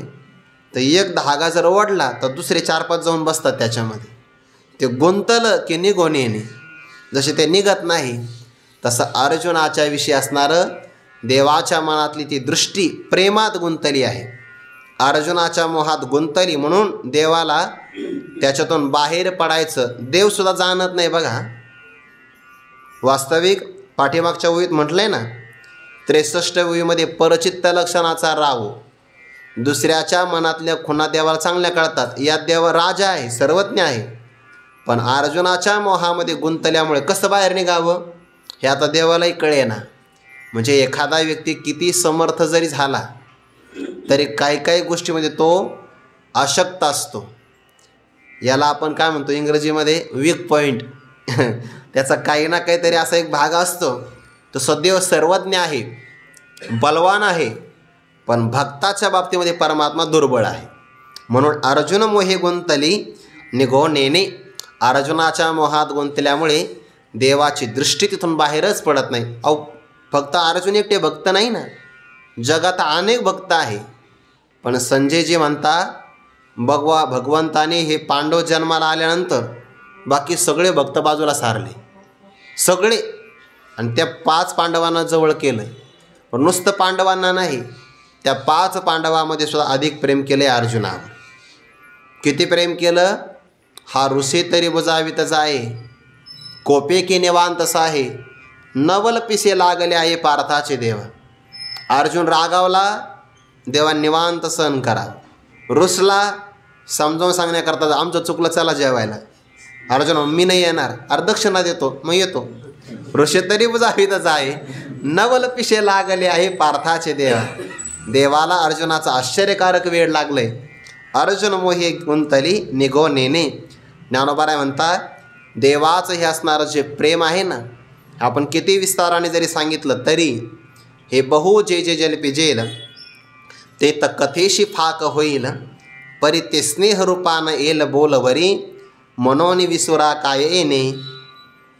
तर एक धागा जर ओढला तर दुसरे 4-5 जाऊन बसतात त्याच्यामध्ये. ते गुंतलं की निघून येणे, जसे ते निघत नाही तसं अर्जुनाच्या विषयी असणारं देवाच्या मनातली ती दृष्टी प्रेमात गुंतली आहे, अर्जुनाच्या मोहात गुंतली. म्हणून देवाला त्याच्यातून बाहेर पडायचं देवसुद्धा जाणत नाही बघा. वास्तविक पाठीमागच्या ओळीत म्हटलं आहे ना, 63 ओळीमध्ये परचित्त लक्षणाचा राव, दुसऱ्याच्या मनातल्या खुणा देवाला चांगल्या कळतात. यात देव राजा आहे, सर्वज्ञ आहे. पण अर्जुनाच्या मोहामध्ये गुंतल्यामुळे कसं बाहेर निघावं हे आता देवालाही कळेना. म्हणजे एखादा व्यक्ती किती समर्थ जरी झाला तरी काही काही गोष्टीमध्ये तो अशक्त असतो. याला आपण काय म्हणतो इंग्रजीमध्ये वीक पॉईंट. त्याचा काही ना काहीतरी असा एक भाग असतो. तो सदैव सर्वज्ञ आहे, बलवान आहे, पण भक्ताच्या बाबतीमध्ये परमात्मा दुर्बळ आहे. म्हणून अर्जुन मोहे गुंतली निघो नेणे, अर्जुनाच्या मोहात गुंतल्यामुळे देवाची दृष्टी तिथून बाहेरच पडत नाही. अहो फक्त अर्जुन एकटे भक्त नाही ना, जगात अनेक भक्त आहे. पण संजयजी म्हणता भगवंताने हे पांडव जन्माला आल्यानंतर बाकी सगळे भक्त बाजूला सारले, सगळे, आणि त्या 5 पांडवांना जवळ केलं. पण नुसतं पांडवांना नाही, त्या 5 पांडवामध्ये सुद्धा अधिक प्रेम केले अर्जुनावर. किती प्रेम केलं? हा ऋषी तरी बुजावित जाये, कोपे की निवांत साहे, नवल पिसे लागले आहे पार्थाचे देवा. अर्जुन रागावला, देवा निवांत सहन करा. रुसला, समजावून सांगण्याकरता आमचं चुकलं चला जेवायला. अर्जुन मी नाही येणार, अर्धक्षणा देतो, मग येतो. ऋषी तरी बुजावितच आहे, नवल पिशे लागले आहे पार्थाचे देवा. देवाला अर्जुनाचा आश्चर्यकारक वेळ लागले. अर्जुन मोहे गुंतली निघो नेणे. ज्ञानोबाराय म्हणतात देवाचं हे असणारं जे प्रेम आहे ना, आपण किती विस्ताराने जरी सांगितलं तरी हे बहु जे जे जलपी जेल ते तर कथेशी फाक होईल, परी ते स्नेहरूपान येल बोलवरी, मनोनी विसुरा काय येणे,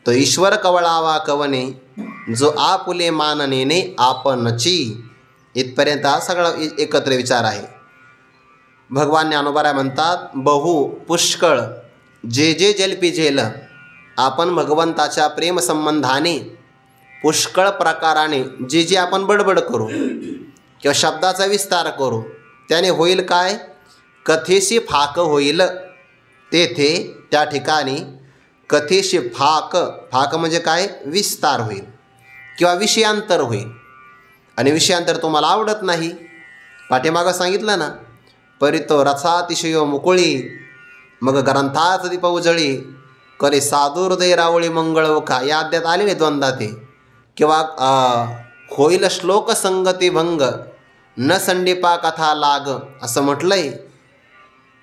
तो ईश्वर कवळावा कवने, जो आपुले माननेने आपणची. इथपर्यंत हा सगळा एकत्र विचार आहे. भगवान ज्ञानोबाराय म्हणतात बहु पुष्कळ जे जे जलपी जेल, आपण भगवंताच्या प्रेमसंबंधाने पुष्कळ प्रकाराने जे जे आपण बडबड करू किंवा शब्दाचा विस्तार करू, त्याने होईल काय? कथेशी फाक होईल. तेथे त्या ठिकाणी कथेशी फाक, फाक म्हणजे काय? विस्तार होईल किंवा विषयांतर होईल. आणि विषयांतर तुम्हाला आवडत नाही. पाठीमागं सांगितलं ना, परितो रथातिशयो मुकुळी, मग ग्रंथात दीप उजळी, करे साधुहृदय रावळी मंगळवखा. या अध्यात आलेले द्वंद्वा ते. किंवा होईल श्लोक संगती भंग, न संडीपा कथा लाग असं म्हटलंय.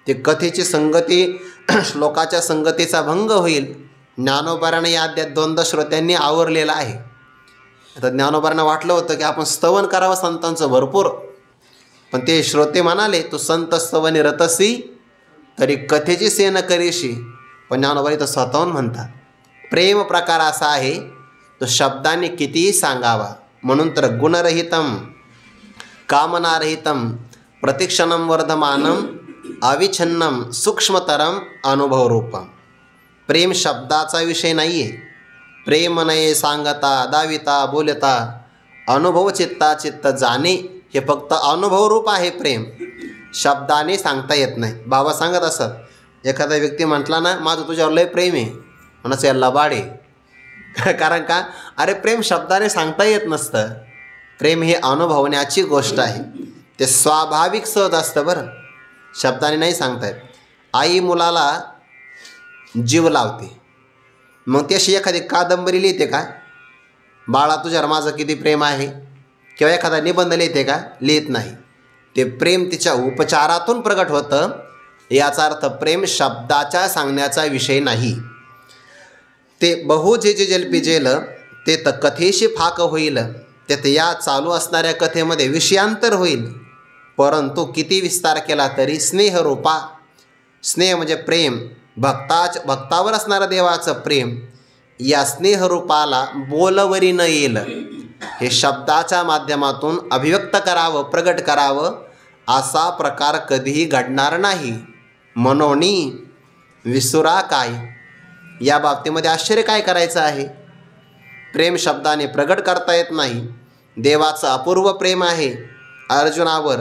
ते कथेची संगती श्लोकाच्या संगतीचा भंग होईल. ज्ञानोबाराने या द्वंद्व श्रोत्यांनी आवरलेला आहे. आता ज्ञानोबारांना वाटलं होतं की आपण स्तवन करावं संतांचं भरपूर, पण ते श्रोते म्हणाले तू संत स्तवनी रतसी तरी कथेची सेन करीशी. पण ज्ञानोबा इथं स्वतःहून म्हणतात प्रेम प्रकार असा आहे तो शब्दाने कितीही सांगावा. म्हणून तर गुणरहितम कामनारहितम प्रतिक्षणम वर्धमानम अविच्छिन्नम सूक्ष्मतरम अनुभवरूपम. प्रेम शब्दाचा विषय नाही आहे. प्रेम नये सांगता दाविता बोलता अनुभव चित्ता चित्त जाणे हे फक्त अनुभवरूप आहे. प्रेम शब्दाने सांगता येत नाही. बाबा सांगत असत, एखादा व्यक्ती म्हटला ना माझं तुझ्यावर लय प्रेम आहे, म्हणायचं याला बाडे. कारण का, अरे प्रेम शब्दाने सांगता येत नसतं. प्रेम हे अनुभवण्याची गोष्ट आहे. ते स्वाभाविक सहज असतं बरं, शब्दाने नाही सांगता येत. आई मुलाला जीव लावते, मग ती अशी एखादी कादंबरी लिहिते का, बाळा तुझ्यावर माझं किती प्रेम आहे, किंवा एखादा निबंध लिहिते का, लिहित नाही. ते प्रेम तिच्या उपचारातून प्रगट होतं. याचा अर्थ प्रेम शब्दाच्या सांगण्याचा विषय नाही. ते बहु जे जे जलपिजेल ते तर कथेशी फाक होईल. त्यात या चालू असणाऱ्या कथेमध्ये विषयांतर होईल, परंतु किती विस्तार केला तरी स्नेहरूपा, स्नेह म्हणजे प्रेम, भक्तावर असणारं देवाचं प्रेम, या स्नेहरूपाला बोलवरी न येईल. हे शब्दाच्या माध्यमातून अभिव्यक्त करावं, प्रगट करावं असा प्रकार कधीही घडणार नाही. मनोनी विसुरा काय. या बाबतीमध्ये आश्चर्य काय करायचं आहे. प्रेम शब्दाने प्रगट करता येत नाही. देवाचं अपूर्व प्रेम आहे अर्जुनावर,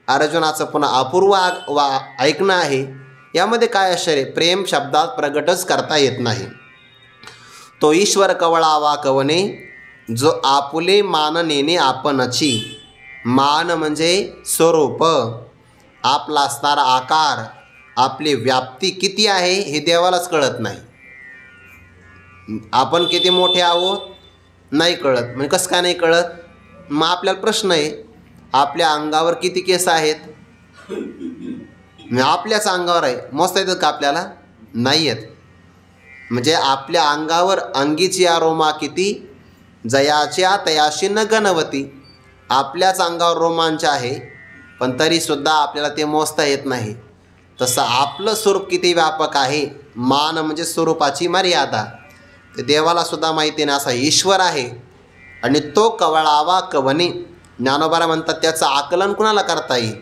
अर्जुनाचं पुन्हा अपूर्व ऐकणं आहे. यामध्ये काय आश्चर्य. प्रेम शब्दात प्रगटच करता येत नाही. तो ईश्वर कवळावा कवने जो आपुले मान नेणे आपणची. मान म्हणजे स्वरूप, आपला असणारा आकार, आपली व्याप्ती किती आहे हे देवालाच कळत नाही. आपण किती मोठे आहोत नाही कळत. म्हणजे कसं काय नाही कळत. मग आपल्याला प्रश्न आहे, आपल्या अंगावर किती केस आहेत, आपल्याच अंगावर आहे, मोजता येतात का आपल्याला, नाही आहेत. म्हणजे आपल्या अंगावर अंगीची अरोमा किती, जयाच्या तयाशी न गणवती. आपल्याच अंगावर रोमांच आहे, पण तरीसुद्धा आपल्याला ते मोजता येत नाही. तसं आपलं स्वरूप किती व्यापक आहे. मान म्हणजे स्वरूपाची मर्यादा. ते देवालासुद्धा माहिती नाही असा ईश्वर आहे. आणि तो कवळावा कवने. ज्ञानोबारा म्हणतात त्याचं आकलन कुणाला करता येईल.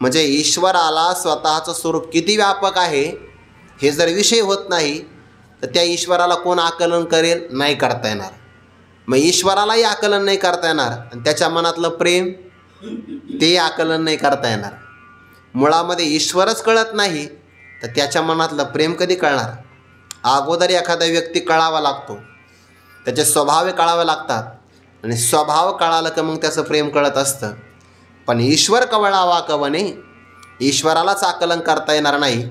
म्हणजे ईश्वराला स्वतःचं स्वरूप किती व्यापक आहे हे जर विषय होत नाही तर त्या ईश्वराला कोण आकलन करेल, नाही करता येणार. मग ईश्वरालाही आकलन नाही करता येणार आणि त्याच्या मनातलं प्रेम ते आकलन नाही करता येणार. मुळामध्ये ईश्वरच कळत नाही तर त्याच्या मनातलं प्रेम कधी कळणार. अगोदर एखादा व्यक्ती कळावा लागतो, त्याचे स्वभाव कळावे लागतात आणि स्वभाव कळालं की मग त्याचं प्रेम कळत असतं. पण ईश्वर कवळावा कवने, ईश्वरालाच आकलन करता येणार नाही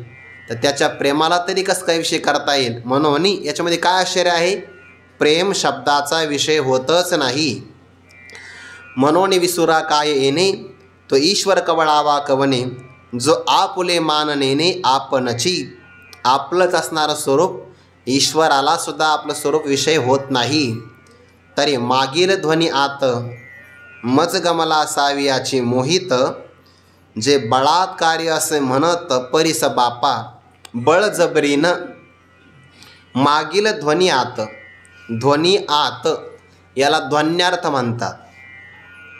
तर त्याच्या प्रेमाला तरी कसं काय विषय करता येईल. म्हणून याच्यामध्ये काय आश्चर्य आहे. प्रेम शब्दाचा विषय होतच नाही. मनोन विसुरा काय येणे तो ईश्वर कवळावा कवने जो आपुले मान नेणे आपणची. आपलंच असणारं स्वरूप ईश्वराला सुद्धा आपलं स्वरूप विषय होत नाही. तरी मागील ध्वनी आत मज गमला असावी याची मोहित जे बळात्कारी असे म्हणत परिस बापा बळजबरीनं. मागील ध्वनी आत, ध्वनी आत याला ध्वन्यार्थ म्हणतात.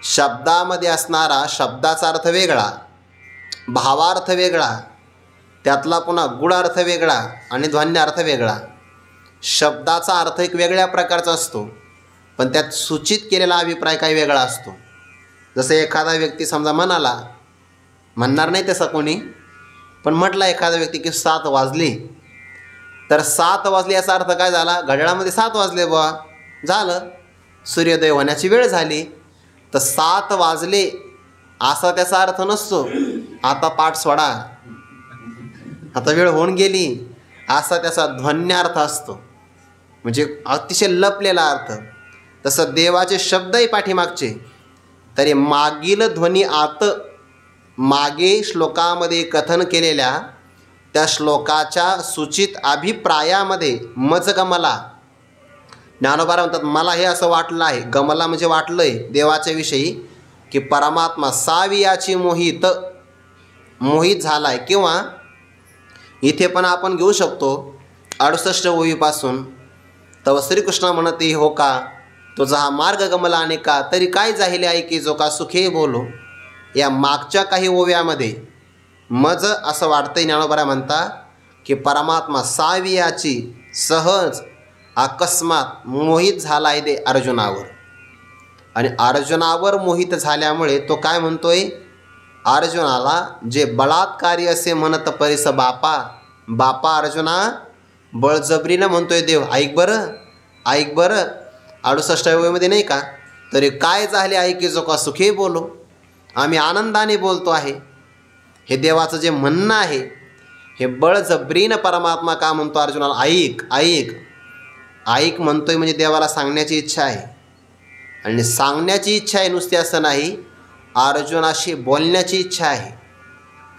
शब्दामध्ये असणारा शब्दाचा अर्थ वेगळा, भावार्थ वेगळा, त्यातला पुन्हा गुणार्थ वेगळा आणि ध्वन्यार्थ वेगळा. शब्दाचा अर्थ एक वेगळ्या प्रकारचा असतो, पण त्यात सूचित केलेला अभिप्राय काही वेगळा असतो. जसं एखादा व्यक्ती समजा म्हणाला, म्हणणार नाही तसं कोणी, पण म्हटला एखादा व्यक्ती की 7 वाजले, तर 7 वाजले याचा अर्थ काय झाला, घड्याळामध्ये 7 वाजले बुवा, झालं, सूर्योदय होण्याची वेळ झाली. तर 7 वाजले असा त्याचा अर्थ नसतो, आता पाठ सोडा, आता वेळ होऊन गेली, असा त्याचा ध्वन्यार्थ असतो, म्हणजे अतिशय लपलेला अर्थ. तसं देवाचे शब्दही पाठीमागचे तरी मागील ध्वनी आत मागे श्लोकामध्ये कथन केलेल्या त्या श्लोकाच्या सूचित अभिप्रायामध्ये मज गमला. ज्ञानोबा म्हणतात मला हे असं वाटलं आहे, गमला म्हणजे वाटलं आहे देवाच्या विषयी, की परमात्मा सावियाची मोहित झाला आहे. किंवा इथे पण आपण घेऊ शकतो 68 ओवीपासून, तव श्रीकृष्ण म्हणते हो का तुझा हा मार्ग गमला अनेका, तरी काय जाहिले ऐकी जो का सुखे बोलो. या मागच्या काही ओव्यामध्ये मज असं वाटतंय, ज्ञानोबा म्हणता की परमात्मा सावियाची सहज अकस्मात मोहित झाला आहे ते अर्जुनावर. आणि अर्जुनावर मोहित झाल्यामुळे तो काय म्हणतोय, अर्जुनाला जे बलात्कारी असे म्हणत परिस बापा, बापा अर्जुना बळजबरीनं म्हणतोय देव, ऐक बरं ऐक बरं. 68 ओवीमध्ये नाही का, तरी काय झाले ऐकी जो का सुखी बोलो, आम्ही आनंदाने बोलतो आहे. हे देवाचं जे म्हणणं आहे हे बळजबरीनं परमात्मा का म्हणतो अर्जुनाला ऐक ऐक ऐक म्हणतोय, म्हणजे देवाला सांगण्याची इच्छा आहे. आणि सांगण्याची इच्छा आहे नुसती असं नाही, अर्जुनाशी बोलण्याची इच्छा आहे.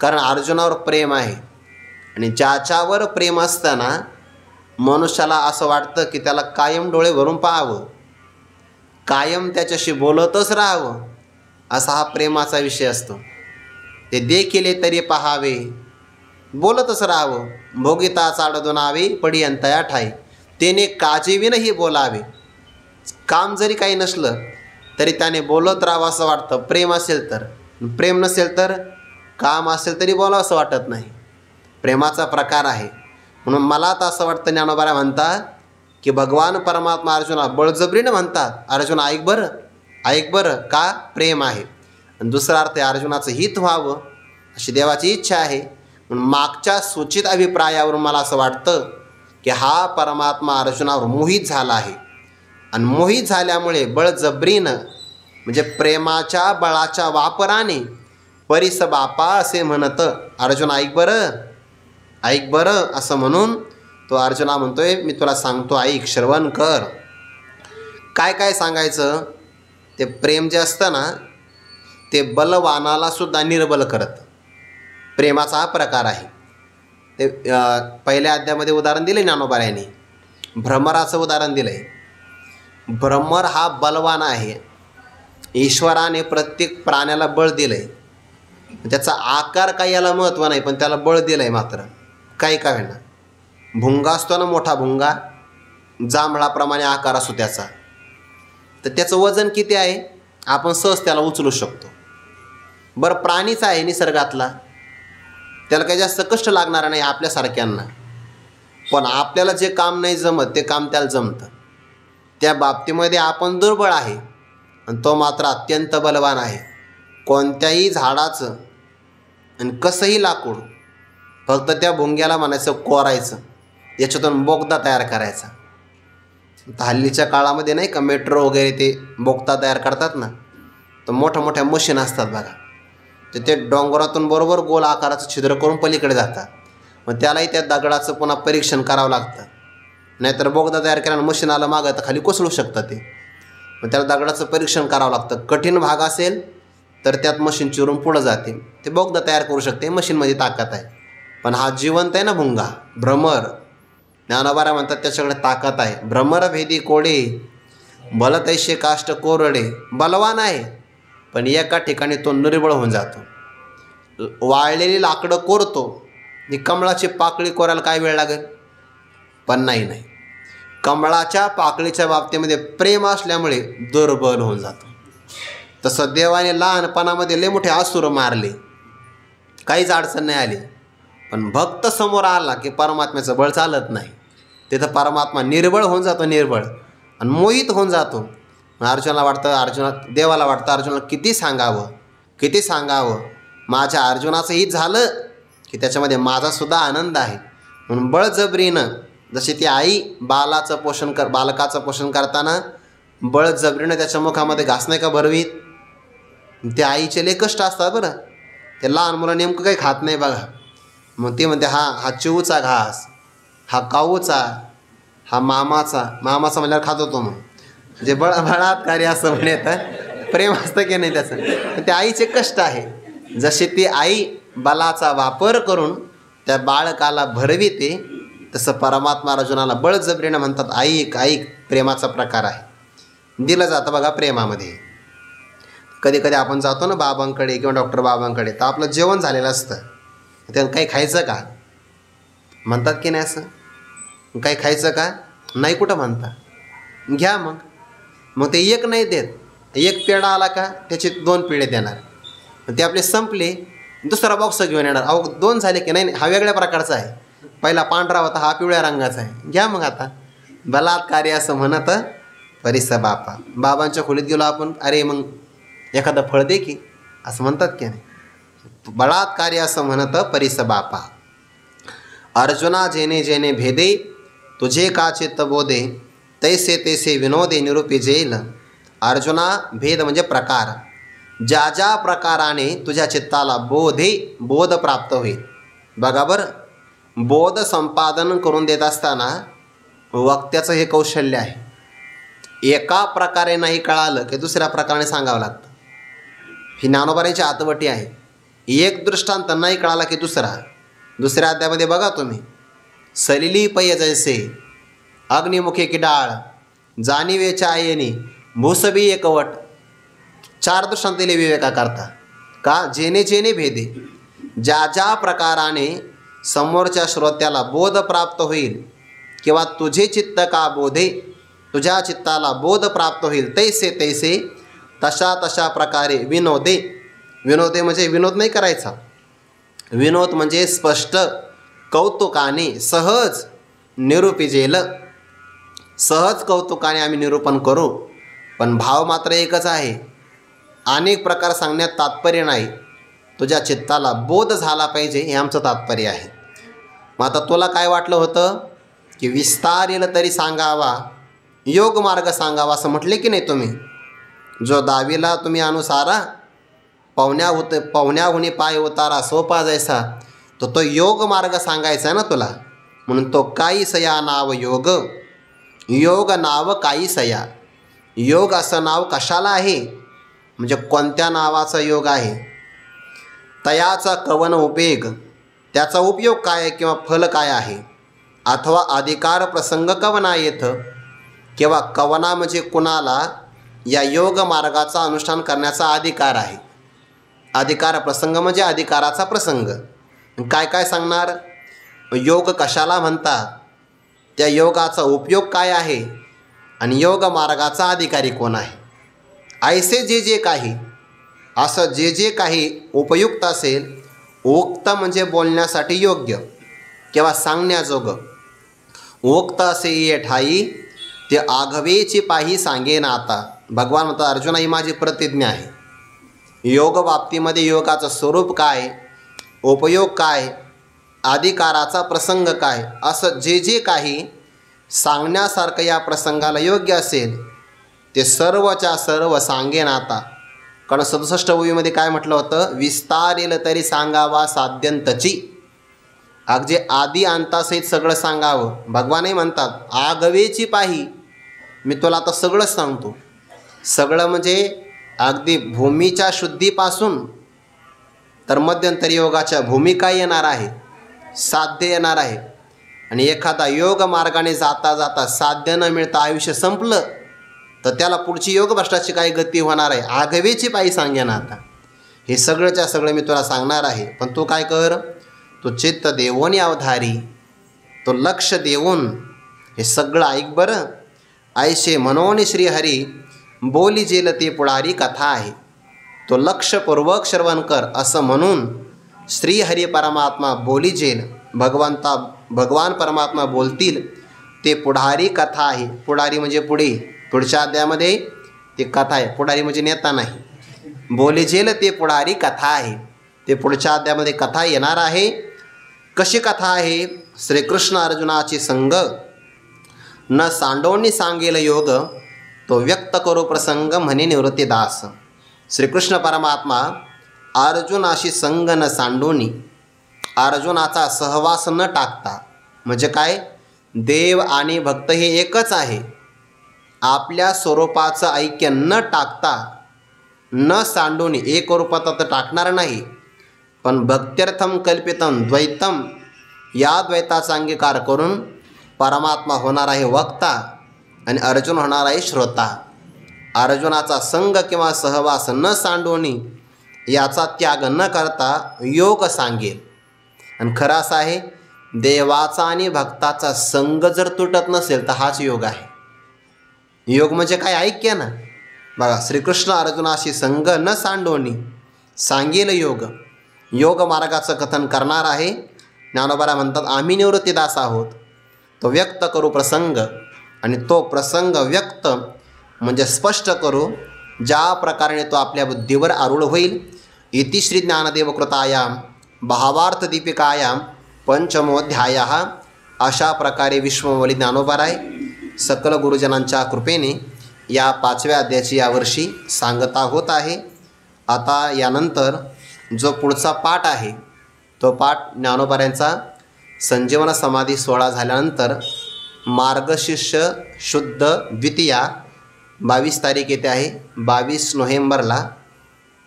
कारण अर्जुनावर प्रेम आहे. आणि ज्याच्यावर प्रेम असताना मनुष्याला असं वाटतं की त्याला कायम डोळे भरून पाहावं, कायम त्याच्याशी बोलतच राहावं, असा हा प्रेमाचा विषय असतो. ते देखिले तरी पहावे, बोलतच राहावं. भोगिता चाड दोनावे पडी अंतया ठाई, त्याने काळजीविनही बोलावे. काम जरी काही नसलं तरी त्याने बोलत राहावं असं वाटतं. प्रेम असेल तर, प्रेम नसेल तर, काम असेल तरी बोलावं असं वाटत नाही. प्रेमाचा प्रकार आहे. म्हणून मला तर असं वाटतं, ज्ञानोबा म्हणतात की भगवान परमात्मा अर्जुना बळजबरीनं म्हणतात, अर्जुन ऐक बरं ऐक बरं, का प्रेम आहे. आणि दुसरा अर्थ आहे अर्जुनाचं हित व्हावं अशी देवाची इच्छा आहे. म्हणून मागच्या सूचित अभिप्रायावरून मला असं वाटतं की हा परमात्मा अर्जुनावर मोहित झाला आहे. आणि मोहित झाल्यामुळे बळजबरीनं म्हणजे प्रेमाच्या बळाच्या वापराने परिस बापा असे म्हणत अर्जुन ऐक बरं असं म्हणून तो अर्जुना म्हणतोय मी तुला सांगतो ऐक, श्रवण कर. काय काय सांगायचं. ते प्रेम जे असतं ना ते बलवानाला सुद्धा निर्बल करतं. प्रेमाचा हा प्रकार आहे. ते पहिल्या अध्यायामध्ये उदाहरण दिले ज्ञानोबा यांनी, भ्रमराचं उदाहरण दिलं आहे. भ्रमर हा बलवान आहे. ईश्वराने प्रत्येक प्राण्याला बळ दिलं आहे. त्याचा आकार काही याला महत्त्व नाही, पण त्याला बळ दिलं आहे मात्र काही का होईना. भुंगा असतो ना, मोठा भुंगा, जांभळाप्रमाणे आकार असतो त्याचा, तर त्याचं वजन किती आहे आपण सहज त्याला उचलू शकतो. बरं प्राणीच आहे निसर्गातला, त्याला काही जास्त कष्ट लागणार नाही आपल्यासारख्यांना, पण आपल्याला जे काम नाही जमत ते काम त्याला जमतं. त्या बाबतीमध्ये आपण दुर्बळ आहे आणि तो मात्र अत्यंत बलवान आहे. कोणत्याही झाडाचं आणि कसंही लाकूड फक्त त्या भुंग्याला म्हणायचं कोरायचं, याच्यातून बोगदा तयार करायचा. हल्लीच्या काळामध्ये नाही का मेट्रो वगैरे ते बोगदा तयार करतात ना, तर मोठ्या मोठ्या मशीन असतात बघा, तर ते डोंगरातून बरोबर गोल आकाराचं छिद्र करून पलीकडे जातात. मग त्यालाही त्या दगडाचं पुन्हा परीक्षण करावं लागतं, नाहीतर बोगदा तयार केल्यानं मशीन आलं मागं तर खाली कोसळू शकतं ते. मग त्याला दगडाचं परीक्षण करावं लागतं. कठीण भाग असेल तर त्यात मशीन चिरून पुढं जाते, ते बोगदा तयार करू शकते, मशीनमध्ये ताकद आहे. पण हा जिवंत आहे ना भुंगा, भ्रमर, ज्ञानोबा म्हणतात त्याच्याकडे ताकद आहे. भ्रमर भेदी कोडे बलतैसे काष्ट कोरडे, बलवान आहे पण एका ठिकाणी तो निर्बळ होऊन जातो. वाळलेली लाकडं कोरतो, आणि कमळाची पाकळी कोरायला काय वेळ लागेल, पण नाही. कमळाच्या पाकळीच्या बाबतीमध्ये प्रेम असल्यामुळे दुर्बल होऊन जातो. तसं देवाने लहानपणामध्ये लय मोठे असुर मारले, काहीच अडचण नाही आली, पण भक्त समोर आला की परमात्म्याचं बळ चालत नाही. तिथं परमात्मा निर्बळ होऊन जातो, निर्बळ आणि मोहित होऊन जातो. देवाला वाटतं अर्जुनाला किती सांगावं, माझ्या अर्जुनाचं हित झालं की त्याच्यामध्ये माझासुद्धा आनंद आहे. म्हणून बळजबरीनं, जशी ती आई बालकाचं पोषण करताना बळजबरीनं त्याच्या मुखामध्ये घास नाही का भरवीत, ते आईचे लय कष्ट असतात बरं. ते लहान मुलं नेमकं काही खात नाही बघा, मग ते म्हणते हा चिवचा घास, हा काऊचा, हा मामाचा म्हणल्यावर खात होतो. मग जे बळात्कारी असं म्हणतात प्रेम असतं की नाही त्याचं. त्या आईचे कष्ट आहे. जशी ती आई बलाचा वापर करून त्या बाळकाला भरविते, तसं परमात्मा अर्जुनाला बळजबरीनं म्हणतात ऐक ऐक. प्रेमाचा प्रकार आहे, दिलं जातं बघा प्रेमामध्ये. कधी कधी आपण जातो ना बाबांकडे किंवा डॉक्टर बाबांकडे, तर आपलं जेवण झालेलं असतं, त्यात काही खायचं का म्हणतात की नाही? असं काही खायचं का नाही कुठं म्हणता, घ्या मग. मग ते एक नाही देत, एक पेढा आला का त्याचे 2 पेढे देणार. ते आपले संपले, दुसरा बॉक्स घेऊन येणार. अहो 2 झाले की नाही, हा वेगळ्या प्रकारचा आहे, पहिला पांढरा होता हा पिवळ्या रंगाचा आहे, घ्या मग आता. बलात्कारी असं म्हणत परिस बापा. बाबांच्या खोलीत गेलो आपण, अरे मग एखादं फळ दे की, असं म्हणतात की नाही? बलात्कारी असं म्हणत परिस बापा. अर्जुना जेने जेने भेदे तुझे का चित्त बोधे तैसे तैसे विनोदे निरूपी जेल. अर्जुना भेद म्हणजे प्रकार, ज्या ज्या प्रकाराने तुझ्या चित्ताला बोध प्राप्त होईल. बघा बरं, बोध संपादन करून देत असताना वक्त्याचं हे कौशल्य आहे. एका प्रकारे नाही कळालं की दुसऱ्या प्रकाराने सांगावं लागतं. ही ज्ञानोबांची आतवटी आहे. एक दृष्टांत नाही कळाला की दुसऱ्या अध्यायामध्ये बघा तुम्ही, सलिली पय जैसे अग्निमुखे की डाळ जाणीवेच्या आयेनी भूसबी एकवट. 4 दृष्टांत दिले विवेका करता. का? जेने जेने भेदे, ज्या ज्या प्रकाराने समोरच्या श्रोत्याला बोध प्राप्त होईल किंवा तुझे चित्त का बोधे, तुझ्या चित्ताला बोध प्राप्त होईल तैसे तैसे, तशा तशा प्रकारे विनोदे. विनोदे म्हणजे विनोद नाही करायचा, विनोद म्हणजे स्पष्ट कौतुकाने सहज निरूपिजेल. सहज कौतुकाने आम्ही निरूपण करू, पण भाव मात्र एकच आहे. अनेक प्रकार सांगण्यात तात्पर्य नाही, तुझ्या चित्ताला बोध झाला पाहिजे हे आमचं तात्पर्य आहे. मग आता तुला काय वाटलं होतं की विस्तार येईल तरी सांगावा, योग मार्ग सांगावा असं म्हटले की नाही तुम्ही? जो दावीला तुम्ही अनुसारा पाहुण्याहुनी पाय उतारा सोपा जैसा, तो योग मार्ग सांगायचा आहे ना तुला. म्हणून तो काही सया नाव योग, योग नाव काही सया. योग असं नाव कशाला आहे म्हणजे कोणत्या नावाचा योग आहे, तयाचा कवन उपयोग, त्याचा उपयोग काय किंवा फल काय आहे, अथवा अधिकार प्रसंग कवना येतं किंवा कवना म्हणजे कुणाला या योग मार्गाचा अनुष्ठान करण्याचा अधिकार आहे. अधिकार प्रसंग म्हणजे अधिकाराचा प्रसंग. काय काय सांगणार, योग कशाला म्हणतात, त्या योगाचा उपयोग काय आहे आणि योग मार्गाचा अधिकारी कोण आहे. ऐसे जे जे काही, असं जे जे काही उपयुक्त असेल, उक्त म्हणजे बोलण्यासाठी योग्य किंवा सांगण्याजोगं, उक्त असे ये ठाई ते आघवेची पाही सांगेन आता. भगवान म्हणतात अर्जुना ही माझी प्रतिज्ञा आहे. योग बाबतीमध्ये योगाचं स्वरूप काय, उपयोग काय, अधिकाराचा प्रसंग काय, असं जे जे काही सांगण्यासारखं या प्रसंगाला योग्य असेल ते सर्वच्या सर्व सांगेन आता. कारण 67 ओवीमध्ये काय म्हटलं होतं, विस्तार येईल तरी सांगावा साध्यंतची. अगदी आधी अंतासहित सगळं सांगावं. भगवानही म्हणतात आगवेची पाही, मी तुला आता सगळंच सांगतो. सगळं म्हणजे अगदी भूमीच्या शुद्धीपासून तर मध्यंतरी योगाच्या भूमिका येणार आहे, साध्य येणार आहे. आणि एखादा योग मार्गाने जाता जाता साध्य न मिळता आयुष्य संपलं तर त्याला पुढची योग भ्रष्टाची काही गती होणार आहे. आगवेची पायी सांगेन आता. हे सगळंच्या सगळं मी तुला सांगणार आहे, पण तू काय कर, तू चित्त देवोनी अवधारी, तो लक्ष देऊन हे सगळं ऐक बरं. ऐशे मनोनी श्रीहरी बोली जेल ते पुढारी कथा आहे. तो लक्षपूर्वक श्रवण कर असं म्हणून श्रीहरी परमात्मा बोली जेल, भगवान परमात्मा बोलतील ते पुढारी कथा आहे. पुढारी म्हणजे पुढे, पुढच्या अध्यायामध्ये ते कथा आहे. पुढारी म्हणजे नेता नाही. बोली जेल ते पुढारी कथा आहे. ते पुढच्या अध्यायामध्ये कथा येणार आहे. कशी कथा आहे, श्रीकृष्ण अर्जुनाची संग न सांडोनी सांगेल योग, तो व्यक्त करू प्रसंग म्हणे निवृत्तीदास. श्रीकृष्ण परमात्मा अर्जुनाशी संग न सांडोनी, अर्जुनाचा सहवास न टाकता, म्हणजे काय, देव आणि भक्त हे एकच आहे, आपल्या स्वरूपाचं ऐक्य न टाकता न सांडून एक रूपात तर टाकणार नाही, पण भक्त्यर्थम कल्पितम द्वैतम या द्वैताचा अंगीकार करून परमात्मा होणार आहे वक्ता आणि अर्जुन होणार आहे श्रोता. अर्जुनाचा संग किंवा सहवास न सांडून याचा त्याग न करता योग सांगेल. आणि खरं असं आहे, देवाचा आणि भक्ताचा संग जर तुटत नसेल तर हाच योग आहे. योग म्हणजे काय ऐक्य ना. बघा, श्रीकृष्ण अर्जुनाशी संग न सांडोनी सांगेल योग. योग मार्गाचं कथन करणार आहे. ज्ञानोबा म्हणतात आम्ही निवृत्तीदास आहोत. तो व्यक्त करू प्रसंग आणि तो प्रसंग व्यक्त म्हणजे स्पष्ट करू ज्या प्रकारे तो आपल्या बुद्धीवर आरूढ होईल. इति श्री ज्ञानदेवकृतायां भावार्थ दीपिकायां पंचमोध्यायः. अशा प्रकारे विश्वमौली ज्ञानोबाराय सकल गुरुजनांच्या कृपेने या 5व्या अध्यायाची यावर्षी सांगता होत आहे. आता यानंतर जो पुढचा पाठ आहे तो पाठ ज्ञानोबारायांचा संजीवन समाधी सोहळा झाल्यानंतर मार्गशीर्ष शुद्ध द्वितीया 22 तारीख येते आहे. 22 नोव्हेंबरला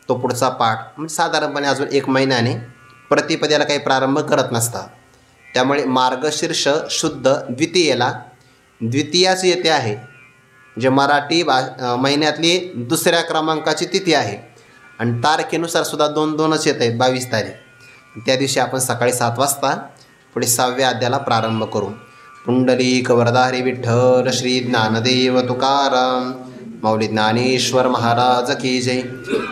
तो पुढचा पाठ, म्हणजे साधारणपणे अजून 1 महिन्याने प्रतिपद्याला काही प्रारंभ करत नसतात. त्यामुळे मार्गशीर्ष शुद्ध द्वितीयेला द्वितीयाच येते आहे, जे मराठी महिन्यातली 2ऱ्या क्रमांकाची तिथी आहे. आणि तारखेनुसार सुद्धा 2-2च येत आहेत. 22 तारीख त्या दिवशी आपण सकाळी 7 वाजता पुढे 6व्या अध्यायाला प्रारंभ करू. पुंडलिक वरदाहरी विठ्ठल श्री ज्ञानदेव तुकाराम माऊली ज्ञानेश्वर महाराज की जय.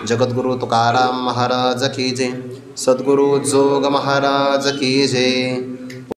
जगद्गुरु तुकाराम महाराज की जय. सद्गुरु जोग महाराज की जय.